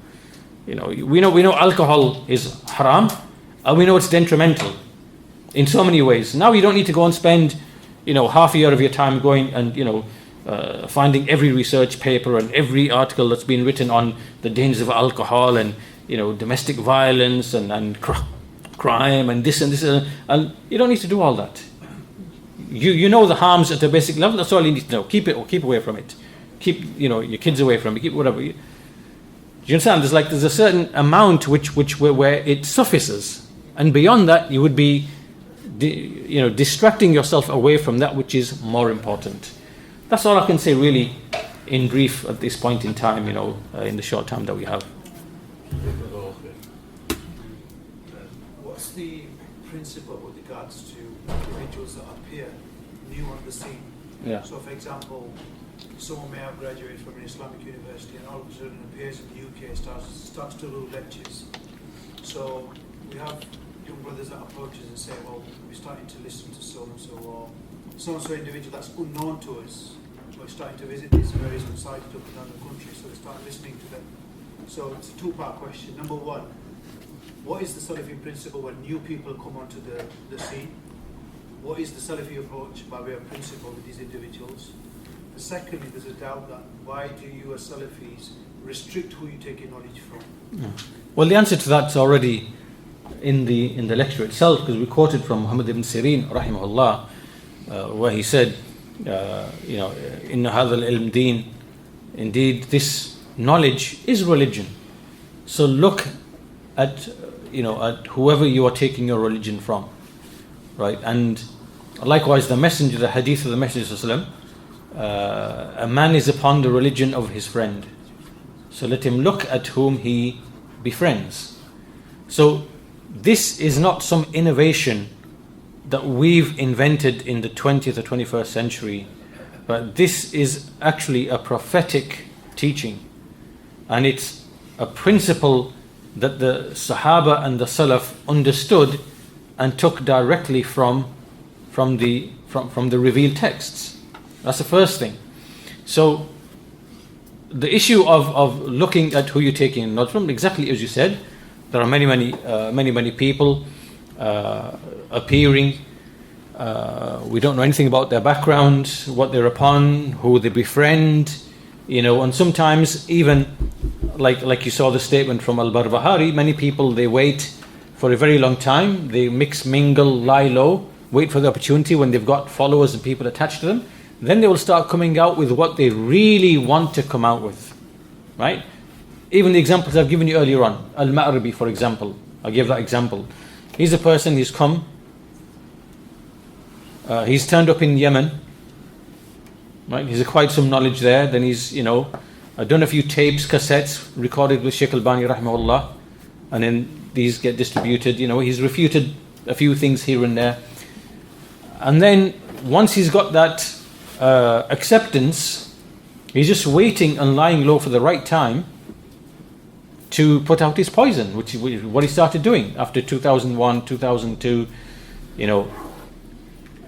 alcohol is haram, and we know it's detrimental. in so many ways. Now you don't need to go and spend, half a year of your time going and, finding every research paper and every article that's been written on the dangers of alcohol and, domestic violence and crime and this and this. And you don't need to do all that. You know the harms at a basic level. That's all you need to know. Keep away from it. Keep, your kids away from it. Keep whatever. Do you understand? There's a certain amount where it suffices. And beyond that, you would be distracting yourself away from that which is more important. That's all I can say really in brief at this point in time, in the short time that we have. What's the principle with regards to individuals that appear new on the scene? Yeah. So for example, someone may have graduated from an Islamic university and all of a sudden appears in the UK, starts to do lectures. So we have young brothers that approach us and say, well, we're starting to listen to so-and-so, or so-and-so individual that's unknown to us. We're starting to visit these various sites up and down the country, so we start listening to them. So it's a two-part question. Number one, what is the Salafi principle when new people come onto the scene? What is the Salafi approach by way of principle with these individuals? And secondly, there's a doubt that why do you as Salafis restrict who you take your knowledge from? Yeah. Well, the answer to that's already in the lecture itself, because we quoted from Muhammad ibn Sirin, rahimahullah, where he said, Inna hadha al-ilm deen, indeed this knowledge is religion. So look at whoever you are taking your religion from, right? And likewise, the hadith of the Messenger sallallahu alaihi wasallam, a man is upon the religion of his friend, so let him look at whom he befriends. So this is not some innovation that we've invented in the 20th or 21st century, but this is actually a prophetic teaching, and it's a principle that the Sahaba and the Salaf understood and took directly from the revealed texts. That's the first thing. So the issue of looking at who you're taking knowledge from, exactly as you said, there are many people appearing. We don't know anything about their background, what they're upon, who they befriend, and sometimes even like you saw the statement from Al-Barbahari, many people, they wait for a very long time, they mix, mingle, lie low, wait for the opportunity when they've got followers and people attached to them, then they will start coming out with what they really want to come out with, right? Even the examples I've given you earlier on, Al-Ma'ribi, for example, I gave that example. He's a person, he's come, he's turned up in Yemen, right? He's acquired some knowledge there, then he's, done a few tapes, cassettes, recorded with Shaykh Albani rahimahullah, and then these get distributed, he's refuted a few things here and there. And then once he's got that acceptance, he's just waiting and lying low for the right time to put out his poison, which is what he started doing after 2001, 2002,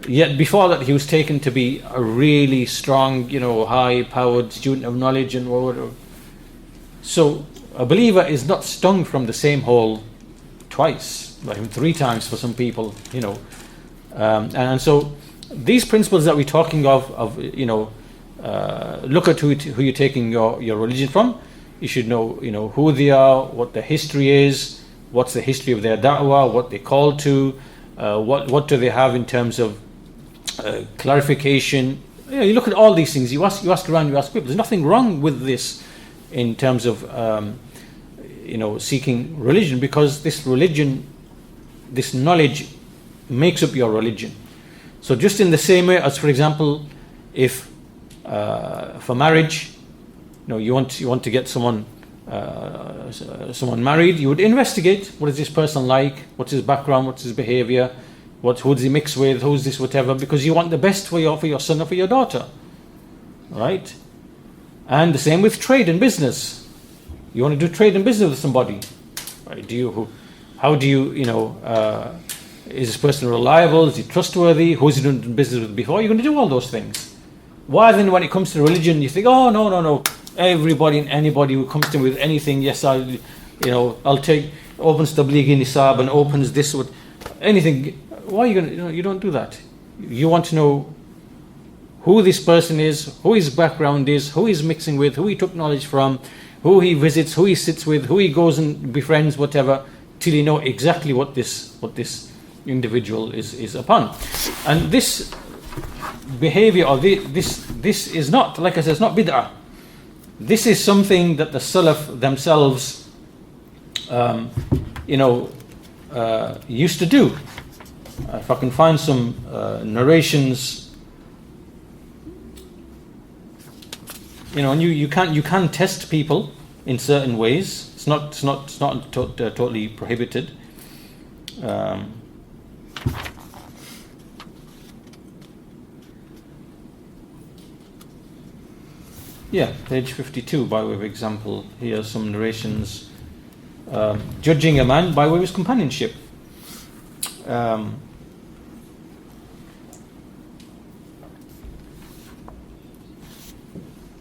Yet before that, he was taken to be a really strong, high-powered student of knowledge and whatever. So a believer is not stung from the same hole twice, like 3 times for some people, and so these principles that we're talking of look at who you're taking your religion from. You should know, who they are, what their history is, what's the history of their da'wah, what they call to, what do they have in terms of clarification. You look at all these things. You ask around, you ask people. There's nothing wrong with this in terms of seeking religion, because this religion, this knowledge, makes up your religion. So just in the same way as, for example, if for marriage, you want to get someone married, you would investigate what is this person like, what's his background, what's his behavior, who does he mix with, who's this, whatever, because you want the best for your son or for your daughter, right? And the same with trade and business. You want to do trade and business with somebody, right? How do you is this person reliable? Is he trustworthy? Who has he done business with before? You're going to do all those things. Why then, when it comes to religion, you think, oh no, everybody and anybody who comes to me with anything, yes, I'll take, opens Tablighi Nisab and opens this with anything. why are you going to, you don't do that. You want to know who this person is, who his background is, who he's mixing with, who he took knowledge from, who he visits, who he sits with, who he goes and befriends, whatever, till you know exactly what this individual is upon. And this behavior, or this is not, like I said, it's not bid'ah. This is something that the Salaf themselves, used to do. If I can find some narrations, and you can test people in certain ways. It's not totally prohibited. Page 52, by way of example. Here are some narrations judging a man by way of his companionship.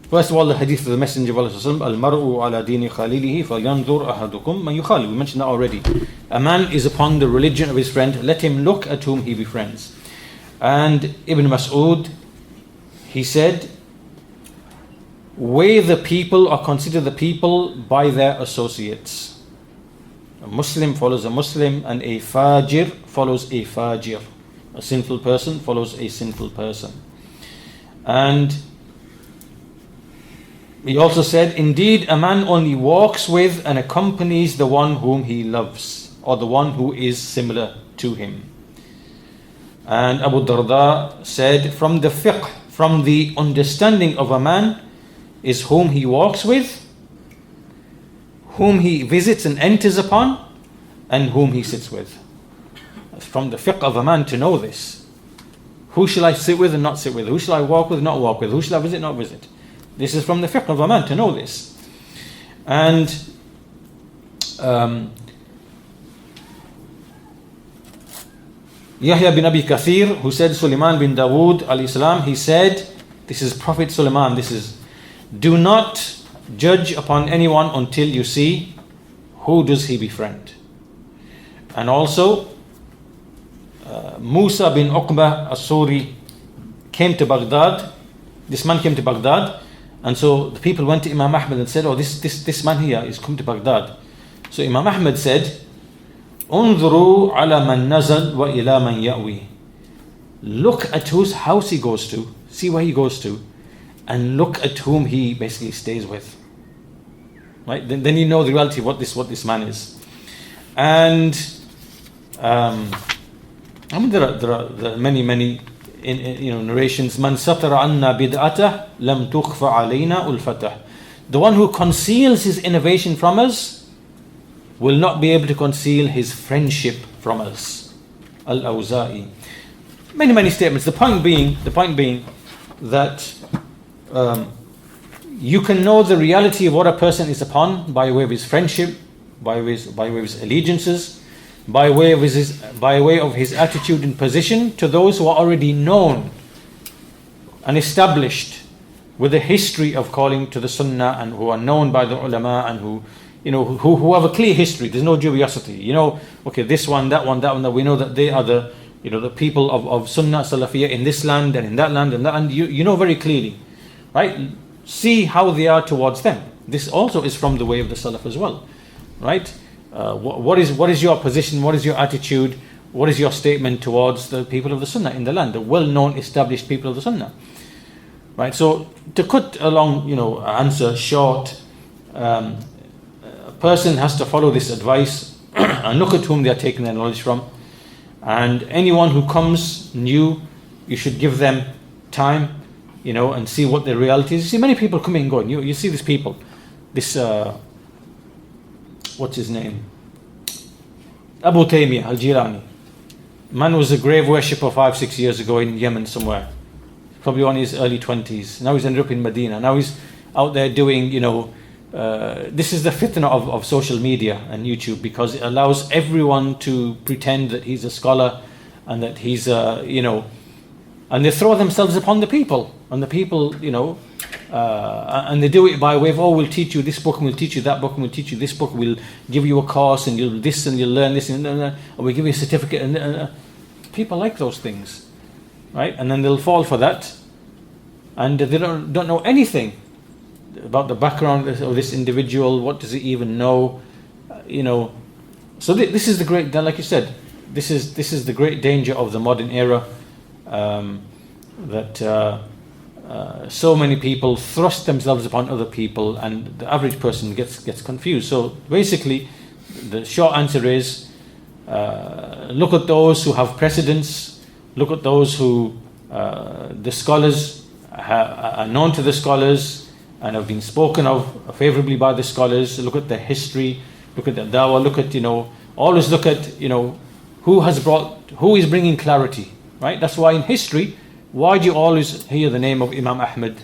First of all, the hadith of the Messenger of Allah, Al-mar'u ala dini khalilihi falyanzur ahadukum man yukhalil. We mentioned that already. A man is upon the religion of his friend, let him look at whom he befriends. And Ibn Mas'ud, he said, weigh the people or consider the people by their associates. A Muslim follows a Muslim, and a fajir follows a fajir. A sinful person follows a sinful person. And he also said, indeed, a man only walks with and accompanies the one whom he loves, or the one who is similar to him. And Abu Darda said, from the fiqh, from the understanding of a man, is whom he walks with, whom he visits and enters upon, and whom he sits with. That's from the fiqh of a man to know this. Who shall I sit with and not sit with? Who shall I walk with, not walk with? Who shall I visit, not visit? This is from the fiqh of a man to know this. And Yahya bin Abi Kathir, who said Sulaiman bin Dawood al-Islam, he said, this is Prophet Sulaiman, this is, do not judge upon anyone until you see who does he befriend. And also Musa bin Uqba as-Suri came to Baghdad. This man came to Baghdad, and so the people went to Imam Ahmad and said, this man here is come to Baghdad. So Imam Ahmad said, Unzuru ala man nazal wa ila man ya'wi. Look at whose house he goes to, see where he goes to, and look at whom he basically stays with. Right? Then you know the reality of what this man is. And there are many narrations. Man satara anna bid'atah lam tukhfa alayna ulfatah. The one who conceals his innovation from us will not be able to conceal his friendship from us. Al-Awza'i. Many statements. The point being that you can know the reality of what a person is upon by way of his friendship, by way of his allegiances, by way of his attitude and position to those who are already known and established with a history of calling to the Sunnah, and who are known by the ulama, and who have a clear history. There's no dubiosity. Okay, this one, that one, that we know that they are the people of Sunnah Salafiyah in this land and in that land and that, and you know very clearly, right? See how they are towards them. This also is from the way of the Salaf as well, right? What is your position? What is your attitude? What is your statement towards the people of the Sunnah in the land, the well-known, established people of the Sunnah, right? So to cut a long, answer short, a person has to follow this advice and look at whom they are taking their knowledge from. And anyone who comes new, you should give them time, and see what their reality is. You see many people coming and going. You see these people. This, what's his name? Abu Taymiyyah al-Jilani. Man was a grave worshipper 5-6 years ago in Yemen somewhere. Probably on his early 20s. Now he's ended up in Medina. Now he's out there doing, this is the fitna of social media and YouTube, because it allows everyone to pretend that he's a scholar and that he's and they throw themselves upon the people, and the people, and they do it by way of, we'll teach you this book, and we'll teach you that book, and we'll teach you this book, we'll give you a course, and you'll this, and you'll learn this, and we'll give you a certificate, people like those things, right? And then they'll fall for that, and they don't know anything about the background of this individual. What does he even know? So this is the great, like you said, this is the great danger of the modern era, that so many people thrust themselves upon other people, and the average person gets confused. So basically, the short answer is, look at those who have precedence. Look at those who the scholars are known to the scholars and have been spoken of favorably by the scholars. Look at the history. Look at the dawah. Look at always look at who is bringing clarity. Right. That's why in history, why do you always hear the name of Imam Ahmad?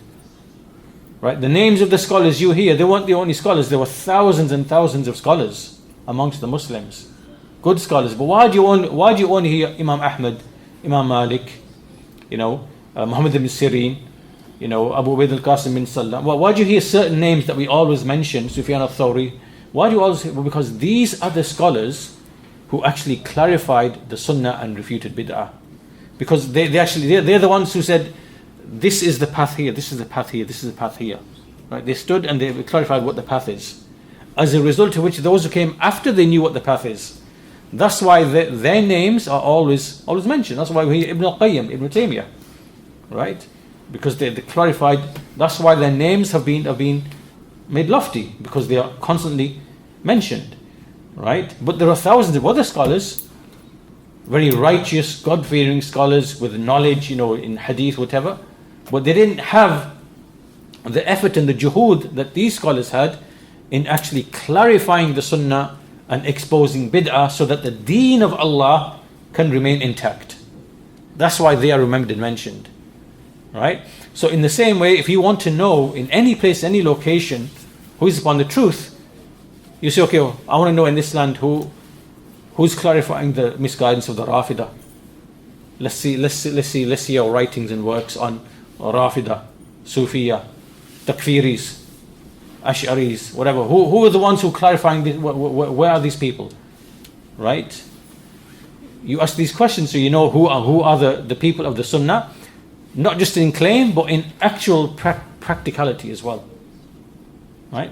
Right. The names of the scholars you hear, they weren't the only scholars. There were thousands and thousands of scholars amongst the Muslims, good scholars. But why do you only hear Imam Ahmad, Imam Malik, Muhammad ibn Sirin, Abu Ubayd Al Qasim bin Sallam? Why do you hear certain names that we always mention, Sufyan al-Thawri? Why do you always hear? Well, because these are the scholars who actually clarified the Sunnah and refuted Bid'ah. Because they're the ones who said, this is the path here, this is the path here, this is the path here. Right? They stood and they clarified what the path is. As a result of which, those who came after, they knew what the path is. That's why their names are always mentioned. That's why we hear Ibn al-Qayyim, Ibn Taymiyyah, right? Because they clarified. That's why their names have been made lofty, because they are constantly mentioned, right? But there are thousands of other scholars, very righteous, God-fearing scholars with knowledge, in hadith, whatever, but they didn't have the effort and the juhud that these scholars had in actually clarifying the Sunnah and exposing bid'ah so that the deen of Allah can remain intact. That's why they are remembered and mentioned. Right? So in the same way, if you want to know in any place, any location, who is upon the truth, you say, okay, I want to know in this land who's clarifying the misguidance of the Rafidah. Let's see your writings and works on Rafidah, Sufiya, Takfiris, Ash'aris, whatever. Who are the ones who are clarifying this? Where are these people? Right? You ask these questions so you know who are the people of the Sunnah, not just in claim, but in actual practicality as well. Right?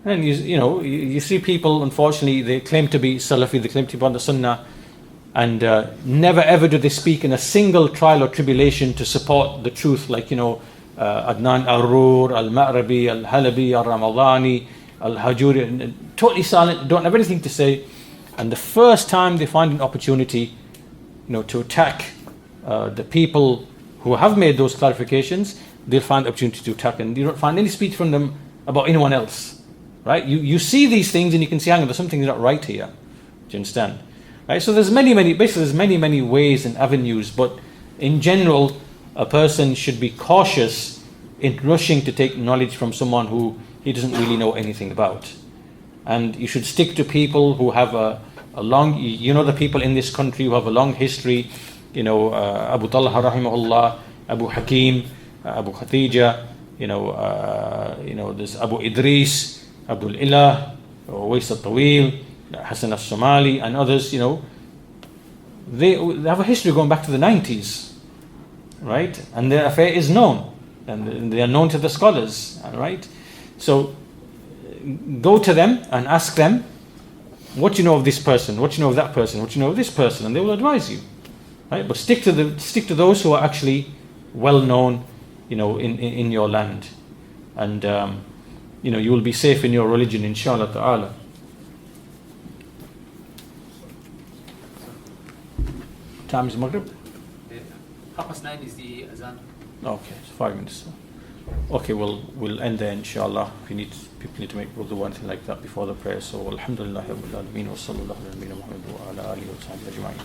And you see people, unfortunately, they claim to be Salafi, they claim to be on the Sunnah, and never ever do they speak in a single trial or tribulation to support the truth, like Adnan Arur, Al-Ma'rabi, Al-Halabi, Al-Ramadani, Al-Hajuri, totally silent, don't have anything to say. And the first time they find an opportunity, to attack the people who have made those clarifications, they'll find the opportunity to attack, and you don't find any speech from them about anyone else. Right? You see these things and you can see, hang on, there's something not right here. Do you understand? Right? So there's many ways and avenues, but in general, a person should be cautious in rushing to take knowledge from someone who he doesn't really know anything about. And you should stick to people who have a long, the people in this country who have a long history, Abu Talha rahimahullah, Abu Hakim, Abu Khatija, there's Abu Idris, Abdul Ilah, Uwais al-Tawil, Hassan al-Somali, and others, they have a history going back to the 90s, right? And their affair is known, and they are known to the scholars, right? So go to them and ask them, what do you know of this person? What do you know of that person? What do you know of this person? And they will advise you, right? But stick to those who are actually well known, in your land, and you will be safe in your religion, inshallah ta'ala. Time is Maghrib? 9:30 is the azan. Okay, it's 5 minutes. Okay, we'll end there, inshallah. People need to make wudu or anything like that before the prayer. So alhamdulillah rabbil alameen wa sallallahu ala nabiyyina Muhammad wa ala alihi wa sahbihi ajma'in.